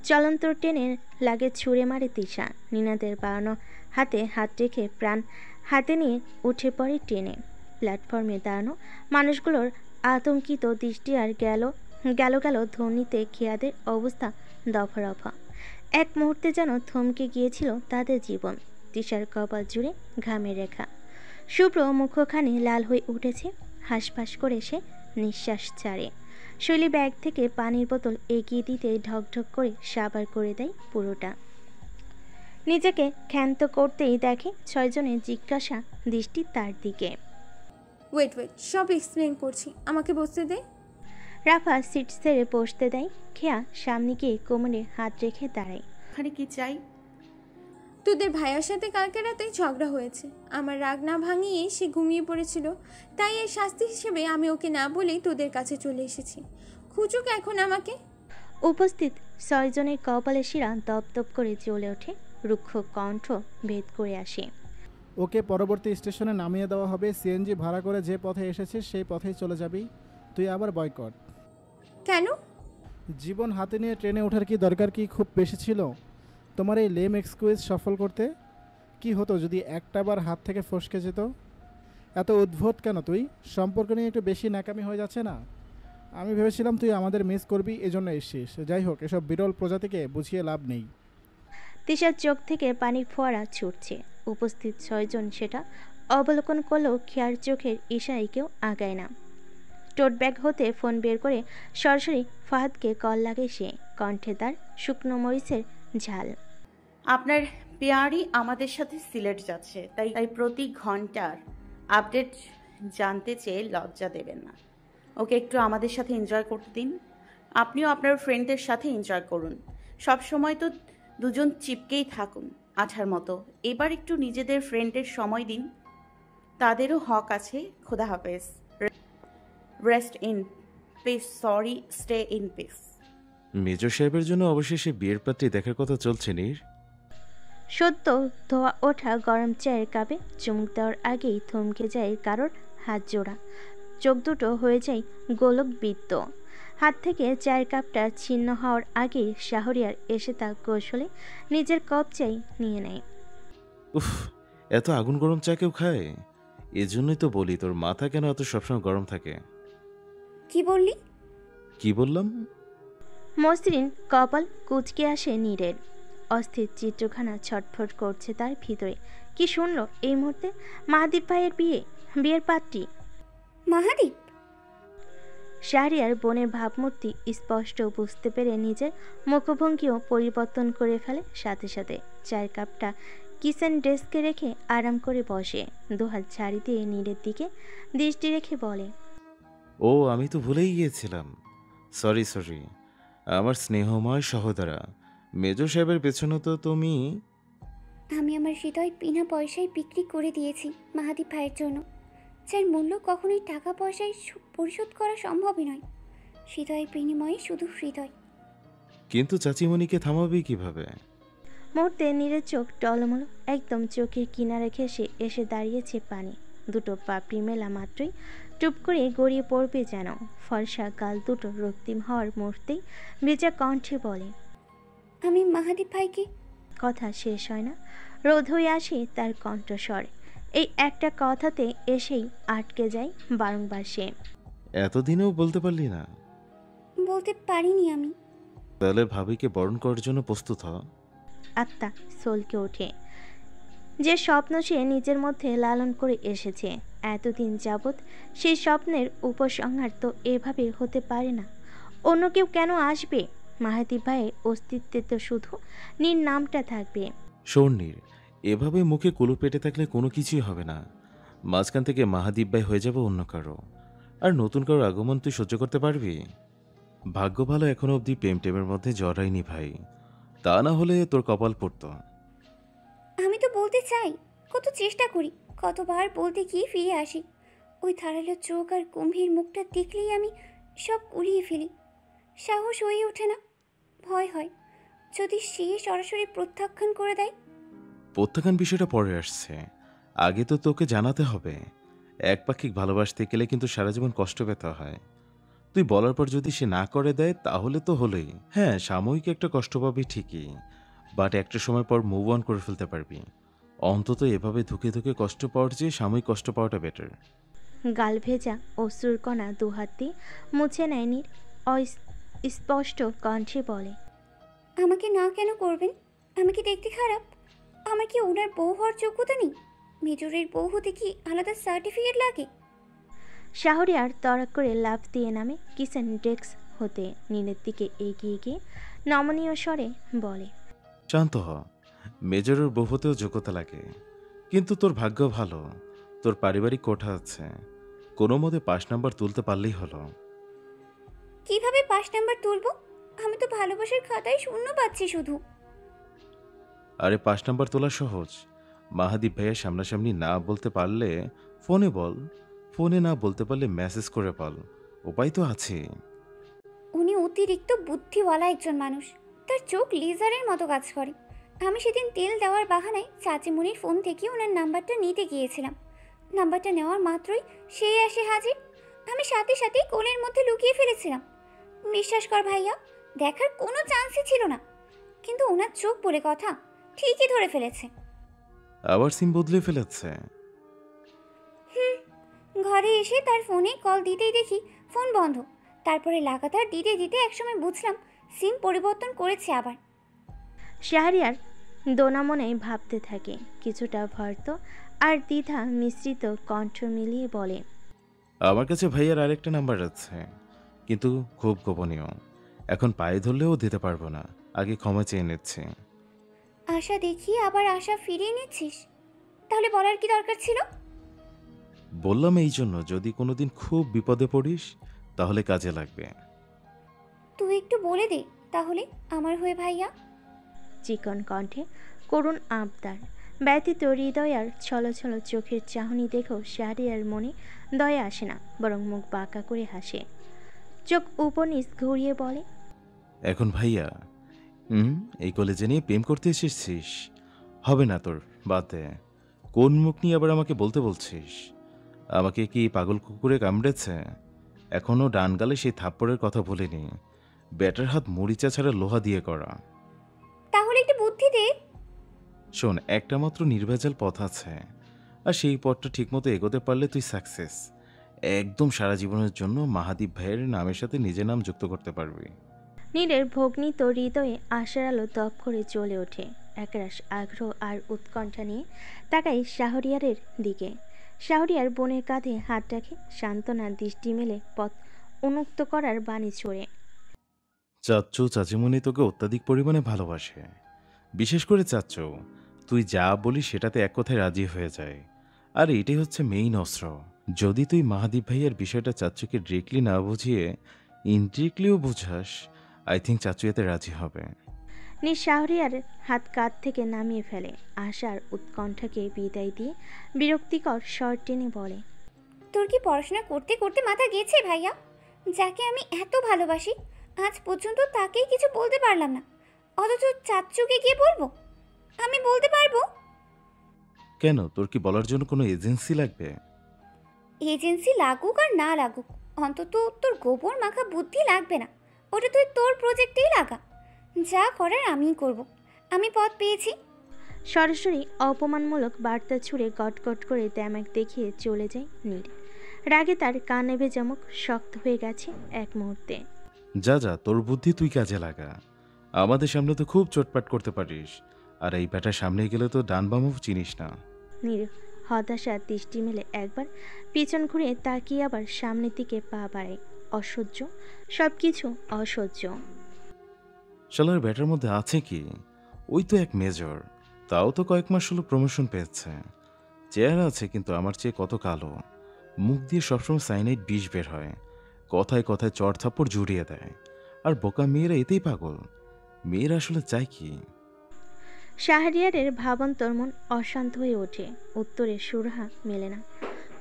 চলন্ত ট্রেনের লাগে ছুঁড়ে মারে তৃষা। নিনাদের বাড়ানো হাতে হাত রেখে প্রাণ হাতে নিয়ে উঠে পড়ে ট্রেনে। প্ল্যাটফর্মে দাঁড়ানো মানুষগুলোর আতঙ্কিত দৃষ্টি আর গেল ধ্বনিতে খেয়াদের অবস্থা দফারফা। এক মুহূর্তে যেন থমকে গিয়েছিল তাদের জীবন। তৃষার কপাল জুড়ে ঘামের রেখা, শুভ্র মুখখানি লাল হয়ে উঠেছে। হাঁসফাঁস করে সে নিঃশ্বাস ছাড়ে। শৈলী ব্যাগ থেকে পানির বোতল এগিয়ে দিতে ঢকঢক করে সাবার করে দেয় পুরোটা। নিজেকে ক্ষান্ত করতেই দেখে 6 জনের জিজ্ঞাসা দৃষ্টি তার দিকে। ওয়েট সব এক্সপ্লেন করছি, আমাকে বসতে দে। রাফা সিট ছেড়ে বসতে দেয়। খেয়া সামনে গিয়ে কোমরে হাত রেখে দাঁড়ায়। ওখানে কি চাই? তোদের ভাইয়ার সাথে কালকে রাতে ঝগড়া হয়েছে। আমার রাগ না ভাঙিয়ে সে ঘুমিয়ে পড়েছিল, তাই এর শাস্তি হিসেবে আমি ওকে না বলেই তোদের কাছে চলে এসেছি। খুঁজুক এখন আমাকে। উপস্থিত 6 জনের কপালে শিরা দপদপ করে জ্বলে ওঠে। রুক্ষ কণ্ঠ ভেদ করে আসে। ওকে পরবর্তী স্টেশনে নামিয়ে দেওয়া হবে। সিএনজি ভাড়া করে যে পথে এসেছিস সেই পথেই চলে যাবি। তুই আবার বয়কট। কেন? জীবন হাতে নিয়ে ট্রেনে ওঠার কি দরকার কি খুব বেশি ছিল তোমার এই লেম এক্সকিউজ সফল করতে? কি হতো যদি একটাবার হাত থেকে ফসকে যেত? এত উদ্ভট কেন তুই? সম্পর্ক নিয়ে একটু বেশি ন্যাকামি হয়ে যাচ্ছে না? আমি ভেবেছিলাম তুই আমাদের মিস করবি, এজন্য এসেছিস। যাই হোক, এসব বিরল প্রজাতিকে বুঝিয়ে লাভ নেই। তৃষার চোখ থেকে পানির ফোয়ারা ছুটছে। উপস্থিত 6 জন সেটা অবলোকন করলেও খেয়ার চোখের ইশারায় কেউ আগায় না। টোট ব্যাগ হতে ফোন বের করে সরাসরি ফাহাদকে কল লাগে সে। কণ্ঠে তার শুকনো মরিচের ঝাল। আপনার পেয়ারি আমাদের সাথে সিলেট যাচ্ছে, তাই প্রতি ঘন্টার আপডেট জানতে চেয়ে লজ্জা দেবেন না। ওকে একটু আমাদের সাথে এনজয় করতে দিন। আপনিও আপনার ফ্রেন্ডদের সাথে এনজয় করুন। সব সময় তো দুজন চিপকেই থাকুন আঠার মতো। এবার একটু নিজেদের ফ্রেন্ডের সময় দিন, তাদেরও হক আছে। খোদা হাফেজ। Rest in peace, sorry, stay in peace. Major সাহেবের জন্য অবশেষে বিয়ের পাত্রী দেখার কথা চলছে নীর। সদ্য ধোয়া ওঠা গরম চায়ের কাপে চুমুক দেওয়ার আগেই থমকে যায় কারোর হাত জোড়া। চোখ দুটো হয়ে যায় গোলকবৃত্ত। হাত থেকে চায়ের কাপটা ছিন্ন হওয়ার আগেই শাহরিয়ার এসে তা কৌশলে নিজের কবজায় নিয়ে নেয়। উফ, এত আগুন গরম চা কেউ খায়? এজন্যই তো বলি তোর মাথা কেন এত সবসময় গরম থাকে। কি বললি? কি বললাম? মসৃণ কপাল কুঁচকে আসে নীরের। অস্থির চিত্রখানা ছটফট করছে তার ভিতরে। কি শুনল এই মুহূর্তে? মাহাদীপ ভাইয়ের বিয়ের পাত্রী। মাহাদীপ? শাহরিয়ার বোনের ভাবমূর্তি স্পষ্ট বুঝতে পেরে নিজের মুখভঙ্গিও পরিবর্তন করে ফেলে। সাথে সাথে চায়ের কাপটা কিচেন ডেস্কে রেখে আরাম করে বসে। দুহাত ছাড়ি দিয়ে নীরের দিকে দৃষ্টি রেখে বলে, ও আমি তো ভুলেই গিয়েছিলাম। সরি। আমার স্নেহময় সহোদরা, মেজর সাহেবের পেছনে তো তুমি। আমি আমার হৃদয় বিনা পয়সায় বিক্রি করে দিয়েছি মাহাদীপ ভাইয়ের জন্য, যার মূল্য কখনোই টাকা পয়সায় পরিশোধ করা সম্ভবই নয়। হৃদয়ের বিনিময়ে শুধু হৃদয়। কিন্তু চাচিমণিকে থামাবে কিভাবে? মুহূর্তে নীরের চোখ টলমলো, একদম চোখের কিনারে ঘেঁষে এসে দাঁড়িয়েছে পানি। দুটো পাপড়ি মেলা মাত্রই টুপ করে গড়িয়ে পড়বে যেন। ফর্সা গাল দুটো রক্তিম হওয়ার মুহূর্তেই ভেজা কণ্ঠে বলে, আমি মাহাদীপ ভাইকে। কথা শেষ হয় না, রোধ হয়ে আসে তার কণ্ঠস্বর। এই একটা কথাতে এসেই আটকে যায় বারংবার সে। এতদিনেও বলতে পারলি না? বলতে পারিনি আমি। তাহলে ভাবিকে বরণ করার জন্য প্রস্তুত হ। আত্মা সলকে ওঠে। যে স্বপ্ন সে নিজের মধ্যে লালন করে এসেছে এতদিন যাবৎ, সেই স্বপ্নের উপসংহার তো এভাবে হতে পারে না। অন্য কেউ কেন আসবে? মাহাদীপ ভাইয়ের অস্তিত্বে তো শুধু নীর নামটা থাকবে। শোননীর, এভাবে মুখে কুলু পেটে থাকলে কোনো কিছুই হবে না। মাঝখান থেকে মাহাদীপ ভাই হয়ে যাবে অন্য কারো, আর নতুন কারো আগমন তুই সহ্য করতে পারবি? ভাগ্য ভালো এখনো অবধি প্রেম টেমের মধ্যে জড়াইনি ভাই, তা না হলে তোর কপাল পড়তো। আমি তো বলতে চাই, কত চেষ্টা করি, কতবার বলতে গিয়ে ফিরে আসি। ওই ধারালো চোখ আর গম্ভীর মুখটা দেখলেই আমি সব উড়িয়ে ফেলি। সাহস হয়ে ওঠে না, ভয় হয় যদি সে সরাসরি প্রত্যাখ্যান করে দেয়। প্রত্যাখ্যান বিষয়টা পরে আসছে, আগে তো তোকে জানাতে হবে। একপাক্ষিক ভালোবাসতে গেলে কিন্তু সারা জীবন কষ্ট পেতে হয়। তুই বলার পর যদি সে না করে দেয় তাহলে তো হলোই। হ্যাঁ, সাময়িক একটা কষ্ট পাবি ঠিকই, বাট একটা সময় পর মুভ অন করে ফেলতে পারবি। অন্তত এভাবে ধুকে ধুকে কষ্ট পাওয়ার চেয়ে সাময়িক কষ্ট পাওয়াটা বেটার। গাল ভেজা অশ্রুর কণা দুহাত দিয়ে মুছে নেয় নীর। স্পষ্ট কণ্ঠে বলে, আমাকে না কেন করবেন? আমি কি দেখতে খারাপ? আমার কি ওনার বউ হওয়ার যোগ্যতা নেই? মেজরের বউ হতে কি আলাদা সার্টিফিকেট লাগে? শাহরিয়ার তড়াক করে লাফ দিয়ে নামে কিচেন ডেস্ক হতে নীরের দিকে এগিয়ে গিয়ে নমনীয় স্বরে বলে, শান্ত হ। মেজরের বউ হতেও যোগ্যতা লাগে, কিন্তু তোর ভাগ্য ভালো, তোর পারিবারিক কোঠা আছে। কোনো মতে 5 নাম্বার তুলতে পারলেই হলো। কিভাবে 5 নাম্বার তুলবো? আমি তো ভালোবাসার খাতায় শূন্য পাচ্ছি শুধু। আরে 5 নাম্বার তোলা সহজ। মাহাদীপ ভাইয়ের সামনাসামনি না বলতে পারলে ফোনে বল, ফোনে না বলতে পারলে মেসেজ করে বল, উপায় তো আছে। উনি অতিরিক্ত বুদ্ধিওয়ালা একজন মানুষ, তার চোখ লেজারের মতো কাজ করে। আমি সেদিন তেল দেওয়ার বাহানায় চাচিমণির ফোন থেকে ওনার নাম্বারটা নিতে গিয়েছিলাম। নাম্বারটা নেওয়ার মাত্রই সে এসে হাজির। আমি সাথে সাথেই কোলের মধ্যে লুকিয়ে ফেলেছিলাম। বিশ্বাস কর ভাইয়া, দেখার কোনো চান্সই ছিল না, কিন্তু ওনার চোখ বলে কথা, ঠিকই ধরে ফেলেছে। আবার সিম বদলে ফেলেছে। ঘরে এসে তার ফোনে কল দিতেই দেখি ফোন বন্ধ। তারপরে লাগাতার দিতে দিতে একসময় বুঝলাম সিম পরিবর্তন করেছে আবার। শাহরিয়ার দোনা মনে ভাবতে থাকে, কিছুটা ভয়ত আর দ্বিধা মিশ্রিত কণ্ঠ মিলিয়ে বলে, আমার কাছে ভাইয়ার আরেকটা নাম্বার আছে, কিন্তু খুব গোপনীয়। এখন পায়ে ধরলেও দিতে পারবো না, আগে ক্ষমা চেয়ে নিচ্ছে। আশা দেখিয়ে আবার আশা ফিরিয়ে নিচ্ছিস? তাহলে বলার কি দরকার ছিল? বললাম এই জন্য, যদি কোনোদিন খুব বিপদে পড়িস তাহলে কাজে লাগবে। তুই একটু বলে দে তাহলে আমার হয়ে ভাইয়া। চিকন কণ্ঠে করুণ আবদার। ব্যতীত হৃদয় আর ছলো ছলো চোখের চাহনি দেখেও শাহরিয়ার মনে দয়া আসে না, বরং মুখ বাঁকা করে হাসে। চোখ উপনিস ঘুরিয়ে বলে, এখন ভাইয়া এই কলেজে নিয়ে প্রেম করতে এসেছিস? হবে না তোর, বাদ দে। কোন মুখ নিয়ে আবার আমাকে বলতে বলছিস? আমাকে কি পাগল কুকুরে কামড়েছে? এখনো ডান গালে সেই থাপ্পড়ের কথা ভুলিনি। ব্যাটার হাত মরিচা ছাড়া লোহা দিয়ে করা। তাহলে একটু বুদ্ধি দে। শোন, একটা মাত্র নির্ভেজাল পথ আছে, আর সেই পথটা ঠিকমতো এগোতে পারলে তুই সাকসেস। একদম সারা জীবনের জন্য মাহাদীপ ভাইয়ের নামের সাথে নিজের নাম যুক্ত করতে পারবি। নীরের ভগ্নিত হৃদয়ে আশার আলো দপ করে জ্বলে ওঠে। একরাশ আগ্রহ আর উৎকণ্ঠা নিয়ে তাকাই শাহরিয়ারের দিকে। শাহরিয়ার বোনের কাঁধে হাত রাখে, সান্ত্বনার দৃষ্টি মেলে পথ উন্মুক্ত করার বাণী ছড়ে। চাচ্চু চাচিমণি তোকে অত্যাধিক পরিমাণে ভালোবাসে। বিশেষ করে চাচ্চু, তুই যা বলিস সেটাতে এক কথায় রাজি হয়ে যায়। আর এটাই হচ্ছে মেইন অস্ত্র। যদি তুই মাহাদীপ ভাইয়ের বিষয়টা চাচ্চুকে ডিরেক্টলি না বুঝিয়ে ইনডিরেক্টলিও বুঝাস, আই থিঙ্ক চাচ্চু এতে রাজি হবে। শাহরিয়ার হাত কাঁধ থেকে নামিয়ে ফেলে। আশার উৎকণ্ঠাকে বিদায় দিয়ে বিরক্তিকর স্বর টেনে বলে, তোর কি পড়াশোনা করতে করতে মাথা গেছে ভাইয়া? যাকে আমি এত ভালোবাসি আজ পর্যন্ত তাকেই কিছু বলতে পারলাম না, অথচ চাচ্চুকে গিয়ে বলবো? আমি বলতে পারবো? কেন, তোর কি বলার জন্য কোনো এজেন্সি লাগবে? এজেন্সি লাগুক আর না লাগুক, অন্তত তোর গোবর মাখা বুদ্ধি লাগবে না। ওটা তুই তোর প্রজেক্টেই লাগা। যা করার আমিই করব। আমি পথ পেয়েছি। সরাসরি অপমানমূলক বার্তা ছুড়ে গটগট করে দ্যামাক দেখিয়ে চলে যায় নীর। রাগে তার কানে ভেজা মুখ শক্ত হয়ে গেছে এক মুহূর্তে। যা যা, তোর বুদ্ধি তুই কাজে লাগা। আমাদের সামনে তো খুব চটপাট করতে পারিস, আর এই ব্যাটার সামনে গেলে তো ডান বামও চিনিস না। নীর হতাশার দৃষ্টি মেলে একবার পিছন ঘুরে তাকিয়ে আবার সামনের দিকে পা বাড়ায়। অসহ্য, সবকিছু অসহ্য। শালার ব্যাটার মধ্যে আছে কি? ওই তো এক মেজর, তাও তো কয়েক মাস হলো প্রমোশন পেয়েছে। চেহারা আছে কিন্তু আমার চেয়ে কত কালো। মুখ দিয়ে সবসময় সাইনাইড বিষ বের হয়, কথায় কথায় চড় থাপ্পড় জুড়িয়ে দেয়। আর বোকা মেয়েরা এতেই পাগল। মেয়েরা আসলে চায় কি? শাহরিয়ারের ভাবান্তর মন অশান্ত হয়ে ওঠে। উত্তরে সুরহা মেলে না।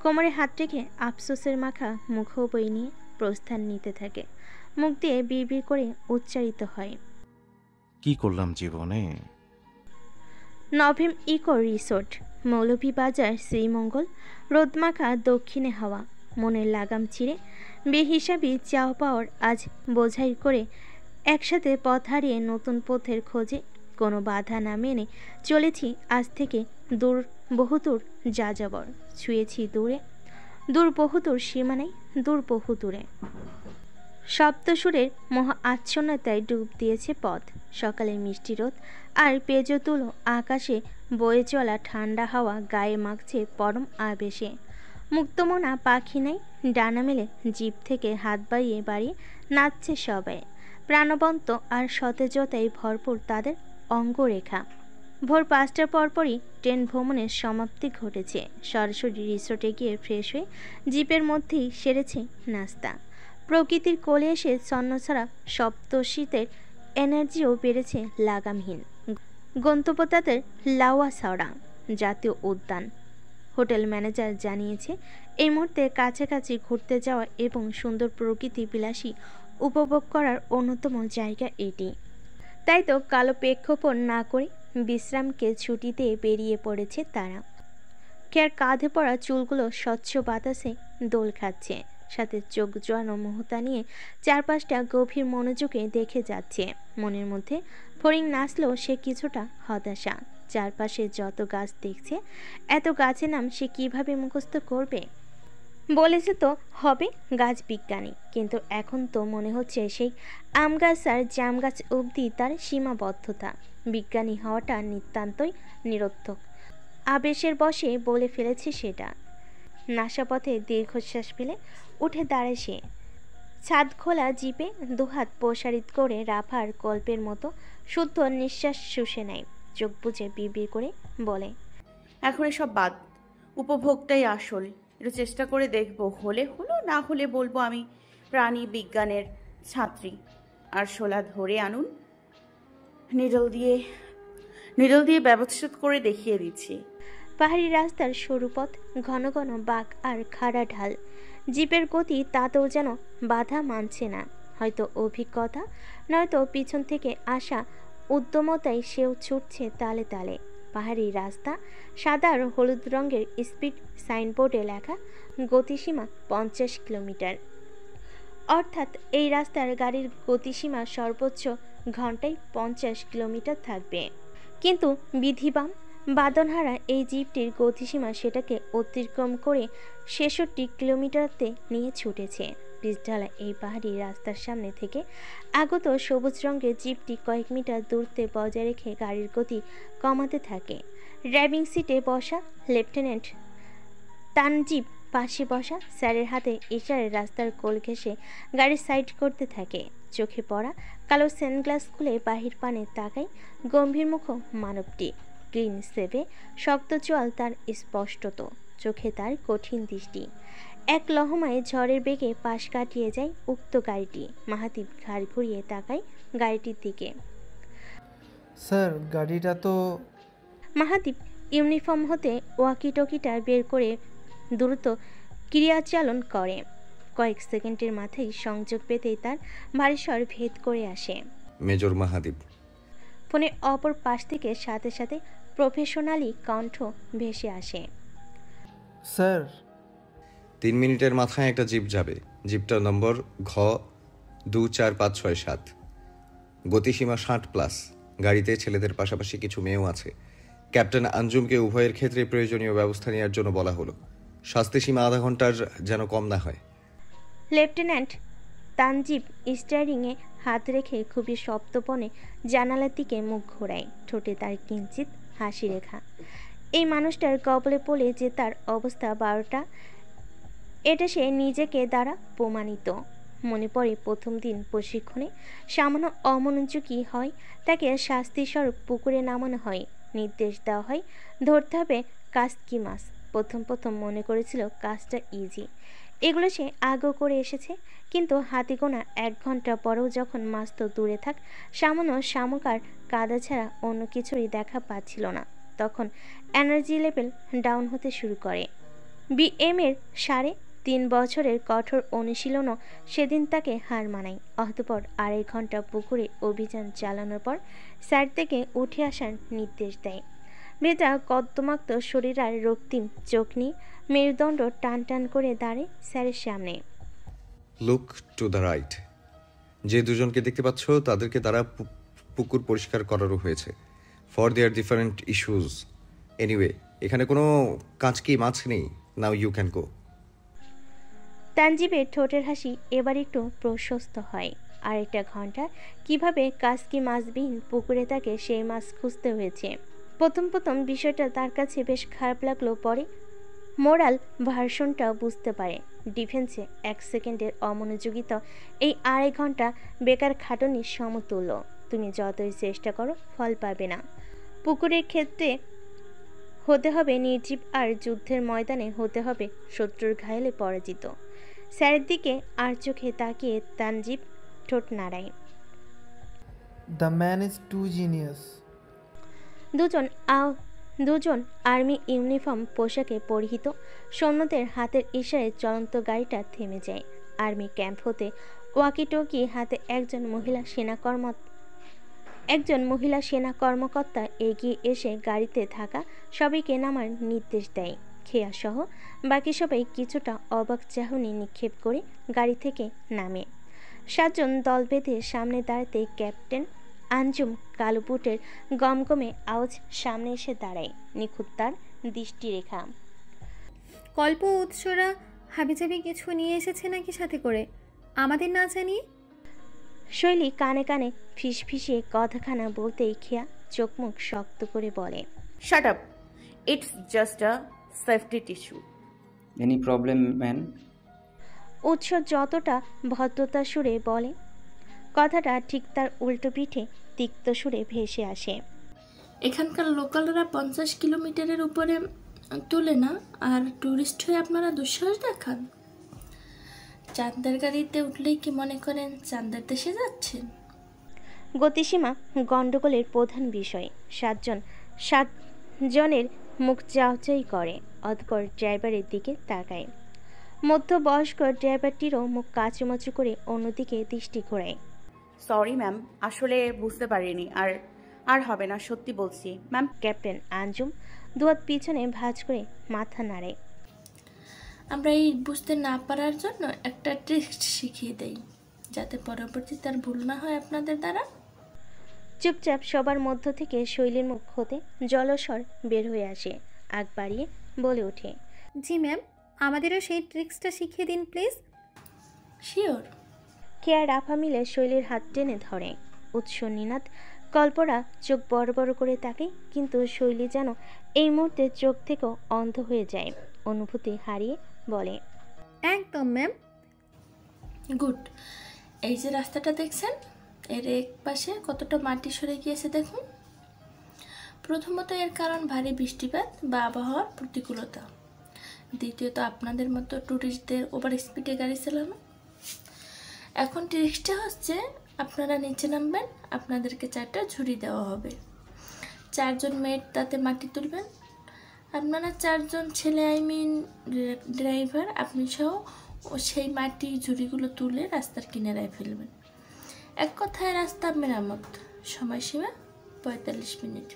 কোমরে হাত রেখে আফসোসের মাখা মুখোপই নিয়ে প্রস্থান নিতে থাকে। মুখ দিয়ে বিড়বিড় করে উচ্চারিত হয়, কি করলাম জীবনে? নভেম ইকো রিসোর্ট, মৌলভীবাজার, শ্রীমঙ্গল। রোদমাখা দক্ষিণে হাওয়া মনের লাগাম ছিঁড়ে বেহিসাবি চাও পাওয়ার আজ বোঝাই করে একসাথে পথ হারিয়ে নতুন পথের খোঁজে কোনো বাধা না মেনে চলেছি আজ থেকে দূর বহুদূর যাযাবর। ছুঁয়েছি দূরে দূর বহুদূর সীমানায়, দূর বহু দূরে। সপ্তসুরের মহা আচ্ছন্নতায় ডুব দিয়েছে পথ। সকালের মিষ্টি রোদ আর পেজো তুলো আকাশে বয়ে চলা ঠান্ডা হাওয়া গায়ে মাখছে পরম আবেশে। মুক্তমনা পাখি নাই, ডানা মেলে জিভ থেকে হাত বাড়িয়ে বাড়িয়ে নাচছে সবাই। প্রাণবন্ত আর সতেজতায় ভরপুর তাদের অঙ্গরেখা। ভোর 5টার পরপরই ট্রেন ভ্রমণের সমাপ্তি ঘটেছে। সরাসরি রিসোর্টে গিয়ে ফ্রেশ হয়ে জিপের মধ্যেই সেরেছে নাস্তা। প্রকৃতির কোলে এসে ছন্নছাড়া সপ্তশীতের এনার্জিও বেড়েছে লাগামহীন। গন্তব্য তাদের লাউয়াছড়া জাতীয় উদ্যান। হোটেল ম্যানেজার জানিয়েছে এই মুহূর্তে কাছাকাছি ঘুরতে যাওয়া এবং সুন্দর প্রকৃতি বিলাসী উপভোগ করার অন্যতম জায়গা এটি। তাই তো কালো প্রেক্ষাপট না করে বিশ্রামকে ছুটিতে বেরিয়ে পড়েছে তারা। কেয়ার কাঁধে পড়া চুলগুলো স্বচ্ছ বাতাসে দোল খাচ্ছে, সাথে চোখ জোয়ানো মুহূর্তা নিয়ে চারপাশটা গভীর মনোযোগে দেখে যাচ্ছে। মনের মধ্যে ফড়িং নাচলেও সে কিছুটা হতাশা। চারপাশে যত গাছ দেখছে, এত গাছের নাম সে কিভাবে মুখস্থ করবে? বলেছে তো হবে গাছ বিজ্ঞানী, কিন্তু এখন তো মনে হচ্ছে সেই আম গাছ আর জাম গাছ অবধি তার সীমাবদ্ধতা। বিজ্ঞানী হওয়াটা নিতান্তই নিরর্থক। আবেশের বশে বলে ফেলেছে সেটা। নাসাপথে দীর্ঘশ্বাস ফেলে উঠে দাঁড়ায় সে। ছাদ খোলা জিপে দুহাত প্রসারিত করে রাফার গল্পের মতো শুদ্ধ নিঃশ্বাস শুষে নেয়। চোখ বুজে বিড়বিড় করে বলে, এখন এসব বাদ, উপভোগটাই আসল। একটু চেষ্টা করে দেখবো, হলে হলো, না হলে বলবো আমি প্রাণী বিজ্ঞানের ছাত্রী। আর শোলা ধরে আনুন, নিডল দিয়ে ব্যবচ্ছেদ করে দেখিয়ে দিচ্ছি। পাহাড়ি রাস্তার সরু পথ, ঘন ঘন বাঁক আর খাড়া ঢাল। জিপের গতি তাতেও যেন বাধা মানছে না। হয়তো অভিজ্ঞতা, নয়তো পিছন থেকে আসা উদ্যমতায় সেও ছুটছে তালে তালে। পাহাড়ি রাস্তা, সাদা আর হলুদ রঙের স্পিড সাইনবোর্ডে লেখা গতিসীমা 50 কিলোমিটার। অর্থাৎ এই রাস্তার গাড়ির গতিসীমা সর্বোচ্চ ঘন্টায় 50 কিলোমিটার থাকবে। কিন্তু বিধিবাম বাদনহারা এই জিপটির গতিসীমা সেটাকে অতিক্রম করে 66 কিলোমিটারতে নিয়ে ছুটেছে। পিচঢালা এই পাহাড়ি রাস্তার সামনে থেকে আগত সবুজ রঙের জিপটি কয়েক মিটার দূরত্বে বজায় রেখে গাড়ির গতি কমাতে থাকে। ড্রাইভিং সিটে বসা লেফটেন্যান্ট তানজিব পাশে বসা স্যারের হাতে ইশারায় রাস্তার কোল ঘেঁষে গাড়ি সাইড করতে থাকে। চোখে পড়া কালো সানগ্লাস খুলে বাহির পানে তাকায় গম্ভীর মুখ মানবটি। ক্লিন সেভে শক্ত চোয়াল তার স্পষ্টত, চোখে তার কঠিন দৃষ্টি। এক লহমায় ঝড়ের বেগে পাশ কাটিয়ে যায় উক্ত গাড়িটি। মাহাতিব ঘাড় ঘুরিয়ে তাকায় গাড়িটির দিকে। স্যার, গাড়িটা তো। মাহাতিব ইউনিফর্ম হতে ওয়াকিটকিটা বের করে দ্রুত ক্রিয়াচালন করে। কয়েক সেকেন্ডের মাথায় সংযোগ পেতেই তার ভারী স্বর ভেদ করে আসে। মেজর মাহাদিব। ফোনের অপর পাশ থেকে সাথে সাথে প্রফেশনালি কণ্ঠ ভেসে আসে। স্যার। 3 মিনিটের মাথায় একটা জিপ যাবে। জিপটার নম্বর ঘ 24567। গতিসীমা 60+। গাড়িতে ছেলেদের পাশাপাশি কিছু মেয়েও আছে। ক্যাপ্টেন আঞ্জুমকে উভয়ের ক্ষেত্রে প্রয়োজনীয় ব্যবস্থা নেওয়ার জন্য বলা হলো। শাস্তি সীমা আধা ঘন্টার যেন কম না হয়। লেফটেন্যান্ট তানজিব স্টিয়ারিংয়ে হাত রেখে খুবই শব্দপণে জানালার দিকে মুখ ঘোরায়। ঠোঁটে তার কিঞ্চিত হাসি রেখা। এই মানুষটার কবলে পড়ে যে তার অবস্থা 12টা, এটা সে নিজেকে দ্বারা প্রমাণিত। মনে পড়ে প্রথম দিন প্রশিক্ষণে সামান্য অমনোযোগী হয় তাকে শাস্তিস্বরূপ পুকুরে নামানো হয়। নির্দেশ দেওয়া হয় ধরতে হবে কাসকি মাছ। প্রথম মনে করেছিল কাজটা ইজি, এগুলো সে আগেও করে এসেছে। কিন্তু হাতে গোনা 1 ঘন্টা পরেও যখন মাছ তো দূরে থাক, সামান্য শামুক আর কাদা ছাড়া অন্য কিছুরই দেখা পাচ্ছিল না, তখন এনার্জি লেভেল ডাউন হতে শুরু করে। বিএমের 3.5 বছরের কঠোর অনুশীলনও সেদিন তাকে হার মানায়। অতঃপর 2.5 ঘন্টা পুকুরে অভিযান চালানোর পর সাইড থেকে উঠে আসার নির্দেশ দেয়। মেয়েটা কদ্দমাক্ত শরীর আর রক্তিম চোখ নিয়ে মেরুদণ্ড টান টান করে দাঁড়ে স্যারের সামনে। Look to the right. যে দুজনকে দেখতে পাচ্ছ তাদেরকে তারা পুকুর পরিষ্কার করারও হয়েছে for their different issues. Anyway, এখানে কোনো কাঁচকি মাছ নেই। Now you can go. তানজিবের ঠোঁটের হাসি এবার একটু প্রশস্ত হয়। 1.5 ঘন্টা কিভাবে কাসকি মাছবিহীন পুকুরে তাকে সেই মাছ খুঁজতে হয়েছে। প্রথম বিষয়টা তার কাছে বেশ খারাপ লাগলো, পরে মোরাল ভার্সনটা বুঝতে পারে। ডিফেন্সে 1 সেকেন্ডের অমনোযোগিতা এই 2.5 ঘন্টা বেকার খাটনির সমতুল্য। তুমি যতই চেষ্টা করো ফল পাবে না। পুকুরের ক্ষেত্রে হতে হবে নির্জীব, আর যুদ্ধের ময়দানে হতে হবে শত্রুর ঘায়েলে পরাজিত। স্যারের দিকে আর চোখে তাকিয়ে তানজিব ঠোঁট নাড়ায়। The man is too genius. দুজন আর্মি ইউনিফর্ম পোশাকে পরিহিত সৈন্যদের হাতের ইশারায় চলন্ত গাড়িটা থেমে যায়। আর্মি ক্যাম্প হতে ওয়াকিটকি হাতে একজন মহিলা সেনা কর্মকর্তা এগিয়ে এসে গাড়িতে থাকা সবাইকে নামার নির্দেশ দেয়। খেয়া সহ বাকি সবাই কিছুটা অবাক চাহনি নিক্ষেপ করে গাড়ি থেকে নামে। 7 জন দল বেঁধে সামনে দাঁড়াতে ক্যাপ্টেন আঞ্জুম কালো বুটের গমগমে আওয়াজ সামনে এসে দাঁড়ায়। নিখুঁত তার দৃষ্টিরেখা। কল্প উৎসরা হাবিজাবি কিছু নিয়ে এসেছে নাকি সাথে করে, আমাদের না জানিয়ে? শৈলী কানে কানে ফিসফিসিয়ে কথাখানা বলতেই খেয়া চোখ মুখ শক্ত করে বলে, shut up, it's just a safety tissue. Any problem man? উৎস যতটা ভদ্রতা সুরে বলে, কথাটা ঠিক তার উল্টো পিঠে তিক্ত সুরে ভেসে আসে। এখানকার লোকালরা 50 কিলোমিটারের উপরে তোলে না, আর টুরিস্ট হয়ে আপনারা দুঃসাহস দেখান। চাঁদের গাড়িতে উঠলেই কি মনে করেন চাঁদের দেশে যাচ্ছেন? গতিসীমা গণ্ডগোলের প্রধান বিষয়। 7 জনের মুখ চাওচাই করে। অতঃপর ড্রাইভারের দিকে তাকায়। মধ্যবয়স্ক ড্রাইভারটিরও মুখ কাচুমাচু করে অন্যদিকে দৃষ্টি ঘোরায়। সরি ম্যাম, আসলে বুঝতে পারিনি। আর আর হবে না, সত্যি বলছি ম্যাম। ক্যাপ্টেন আঞ্জুম দুহাত পিছনে ভাঁজ করে মাথা নাড়ে। আমরা এই বুঝতে না পারার জন্য একটা ট্রিক্স শিখিয়ে দেই, যাতে পরবর্তীতে আর ভুল না হয় আপনাদের দ্বারা। চুপচাপ সবার মধ্য থেকে শৈলীর মুখ হতে জলস্বর বের হয়ে আসে। আগ বাড়িয়ে বলে ওঠে, জি ম্যাম, আমাদেরও সেই ট্রিক্সটা শিখিয়ে দিন প্লিজ। শিওর। কেয়ার রাফা মিলে শৈলীর হাত টেনে ধরে। উৎস নিনাদ কল্পরা চোখ বড় বড় করে তাকে, কিন্তু শৈলী যেন এই মুহূর্তে চোখ থেকেও অন্ধ হয়ে যায়। অনুভূতি হারিয়ে বলে, একদম ম্যাম। গুড। এই যে রাস্তাটা দেখছেন, এর এক পাশে কতটা মাটি সরে গিয়েছে দেখুন। প্রথমত এর কারণ ভারী বৃষ্টিপাত বা আবহাওয়ার প্রতিকূলতা। দ্বিতীয়ত আপনাদের মতো ট্যুরিস্টদের ওভার স্পিডে গাড়ি চালানো। এখন ট্রিক্সটা হচ্ছে, আপনারা নিচে নামবেন, আপনাদেরকে 4টা ঝুড়ি দেওয়া হবে। 4 জন মেট তাতে মাটি তুলবেন। আপনারা 4 জন ছেলে, ড্রাইভার, আপনি সহ সেই মাটি ঝুড়িগুলো তুলে রাস্তার কিনারায় ফেলবেন। এক কথায় রাস্তা মেরামত। সময়সীমা 45 মিনিট।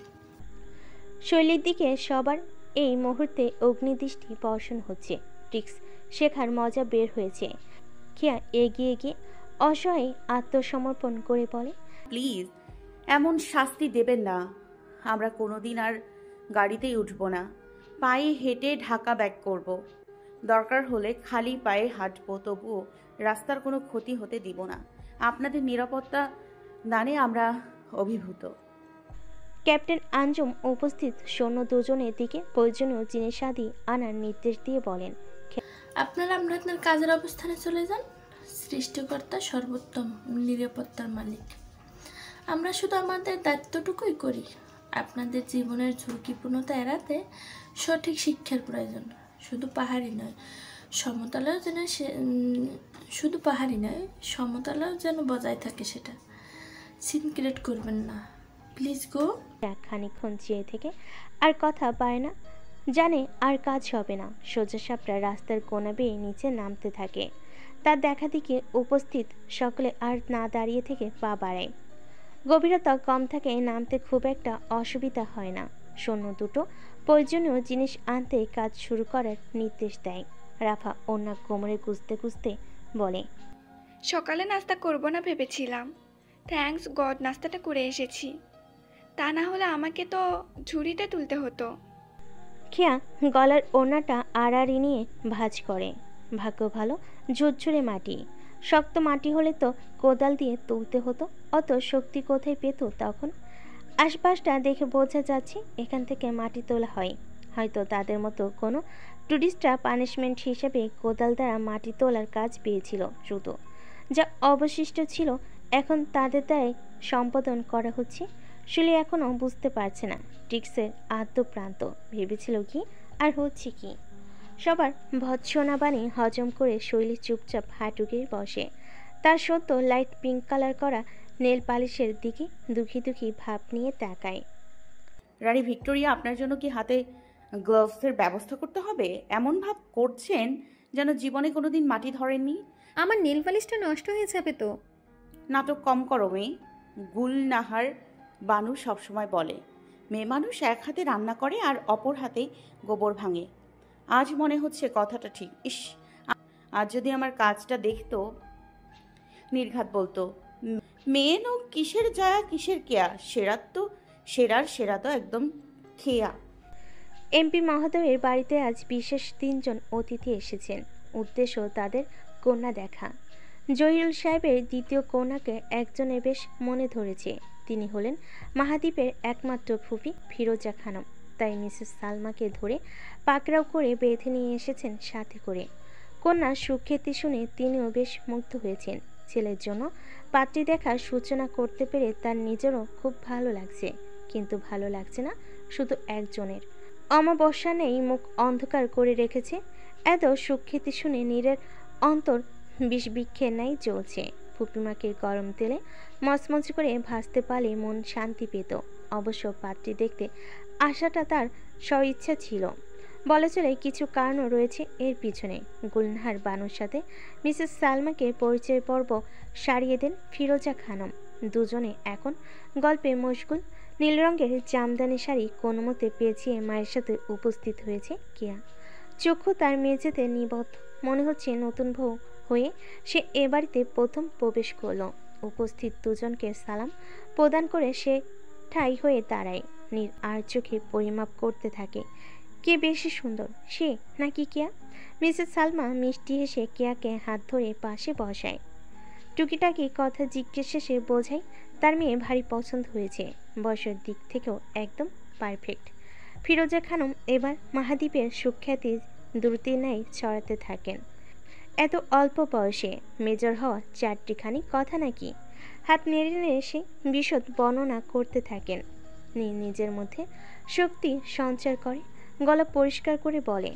শৈলীর দিকে সবার এই মুহূর্তে অগ্নিদৃষ্টি বর্ষণ হচ্ছে। ট্রিক্স শেখার মজা বের হয়েছে। কিয়া এগিয়ে গিয়ে অসহায় আত্মসমর্পণ করে বলে, প্লিজ এমন শাস্তি দেবেন না। আমরা কোনোদিন আর গাড়িতেই উঠব না। পায়ে হেঁটে ঢাকা ব্যাক করব। দরকার হলে খালি পায়ে হাঁটবো, তবুও রাস্তার কোনো ক্ষতি হতে দিব না। আপনাদের নিরাপত্তা দানে আমরা অভিভূত। ক্যাপ্টেন আঞ্জুম উপস্থিত সৈন্য দুজনের দিকে প্রয়োজনীয় জিনিসাদি আনার নির্দেশ দিয়ে বলেন, আপনারা আপনাদের কাজের অবস্থানে চলে যান। সৃষ্টিকর্তা সর্বোত্তম নিরাপত্তার মালিক। আমরা শুধু আমাদের দায়িত্বটুকুই করি। আপনাদের জীবনের ঝুঁকিপূর্ণতা এড়াতে সঠিক শিক্ষার প্রয়োজন। শুধু পাহাড়ি নয়, সমতলেও যেন বজায় থাকে সেটা। সিন ক্রিয়েট করবেন না, প্লিজ গো। খানিকক্ষণ চেয়ে থেকে আর কথা পায় না, জানে আর কাজ হবে না। সোজা সাপটা রাস্তার কোনা বেয়ে নিচে নামতে থাকে। তার দেখা দিকে উপস্থিত সকলে আর না দাঁড়িয়ে থেকে পা বাড়ায়। গভীরতা কম থাকে, নামতে খুব একটা অসুবিধা হয় না। সৈন্য দুটো প্রয়োজনীয় জিনিস আনতে কাজ শুরু করার নির্দেশ দেয়। রাফা ওনা কোমরে গুজতে গুজতে বলে, সকালে নাস্তা করব না ভেবেছিলাম, থ্যাঙ্কস গড নাস্তাটা করে এসেছি। তা না হলে আমাকে তো ঝুড়িতে তুলতে হতো। খেয়া গলার ওনাটা আড়াআড়ি নিয়ে ভাঁজ করে। ভাগ্য ভালো ঝুরঝুরে মাটি। শক্ত মাটি হলে তো কোদাল দিয়ে তুলতে হতো। অত শক্তি কোথায় পেত তখন? আশপাশটা দেখে বোঝা যাচ্ছে এখান থেকে মাটি তোলা হয়। হয়তো তাদের মতো কোনো টুরিস্টরা পানিশমেন্ট হিসেবে কোদাল দ্বারা মাটি তোলার কাজ পেয়েছিল। শুধু যা অবশিষ্ট ছিল এখন তাদের দ্বারাই সম্পাদন করা হচ্ছে। শুলি এখনও বুঝতে পারছে না ট্রিক্সের আদ্যপ্রান্ত। ভেবেছিল কি আর হচ্ছে কি। সবার ভৎসনা বাণী হজম করে শৈলী চুপচাপ হাঁটুকে বসে। তার সত্য লাইট পিঙ্ক কালার করা নেল পালিশের দিকে দুঃখী দুঃখী ভাব নিয়ে তাকায়। রানী ভিক্টোরিয়া, আপনার জন্য কি হাতে গ্লাভসের ব্যবস্থা করতে হবে? এমন ভাব করছেন যেন জীবনে কোনোদিন মাটি ধরেননি। আমার নেল পালিশটা নষ্ট হয়ে যাবে তো। নাটক কম করো মেয়ে। গুলনাহার বানু সবসময় বলে, মেয়ে মানুষ এক হাতে রান্না করে আর অপর হাতে গোবর ভাঙে। আজ মনে হচ্ছে কথাটা ঠিক। ইস, আজ যদি আমার কাজটা দেখতো। নির্ঘাত বলতো, মেয়ে নো কিসের জয়া কিসের কেয়া, সেরার তো একদম খেয়া। এমপি মহোদয়ের বাড়িতে আজ বিশেষ 3 জন অতিথি এসেছেন। উদ্দেশ্য তাদের কন্যা দেখা। জহিরুল সাহেবের দ্বিতীয় কন্যাকে একজনের বেশ মনে ধরেছে। তিনি হলেন মাহাদীপের একমাত্র ফুফি ফিরোজা খানম। তাই মিসেস সালমাকে ধরে পাকড়াও করে বেঁধে নিয়ে এসেছেন সাথে করে। কন্যার সুখ্যাতি শুনে তিনিও বেশ মুগ্ধ হয়েছেন। ছেলের জন্য পাত্রী দেখার সূচনা করতে পেরে তার নিজেরও খুব ভালো লাগছে। কিন্তু ভালো লাগছে না শুধু একজনের। অমাবস্যা নেই মুখ অন্ধকার করে রেখেছে। এত সুখ্যাতি শুনে নীরের অন্তর বিষবৃক্ষের ন্যায় জ্বলছে। ফুপিমাকে গরম তেলে মচমচ করে ভাজতে পারলে মন শান্তি পেত। অবশ্য পাত্রী দেখতে আশাটা তার স্বইচ্ছা ছিল। বলা চলে কিছু কারণও রয়েছে এর পিছনে। গুলনাহার বানুর সাথে মিসেস সালমাকে পরিচয় পর্ব সারিয়ে দেন ফিরোজা খানম। দুজনে এখন গল্পে মশগুল। নীল রঙের জামদানি শাড়ি কোনো মতে পেঁচিয়ে মায়ের সাথে উপস্থিত হয়েছে কেয়া। চক্ষু তার মেঝেতে নিবদ্ধ, মনে হচ্ছে নতুন বউ হয়ে সে এ বাড়িতে প্রথম প্রবেশ করলো। উপস্থিত দুজনকে সালাম প্রদান করে সে ঠাই হয়ে দাঁড়ায়। নীর আর চোখে পরিমাপ করতে থাকে কে বেশি সুন্দর, সে নাকি কেয়া। মিসেস সালমা মিষ্টি হেসে কেয়াকে হাত ধরে পাশে বসায়। টুকিটাকি কথা জিজ্ঞেস শেষে বোঝায় তার মেয়ে ভারী পছন্দ হয়েছে, বয়সের দিক থেকেও একদম পারফেক্ট। ফিরোজা খানম এবার মাহাদীপের সুখ্যাতি দ্রুতির ন্যায় ছড়াতে থাকেন। এত অল্প বয়সে মেজর হওয়া চারটিখানি কথা নাকি। হাত নেড়ে নেড়ে সে বিশদ বর্ণনা করতে থাকেন। নিজের মধ্যে শক্তি সঞ্চার করে, গলা পরিষ্কার করে বলে,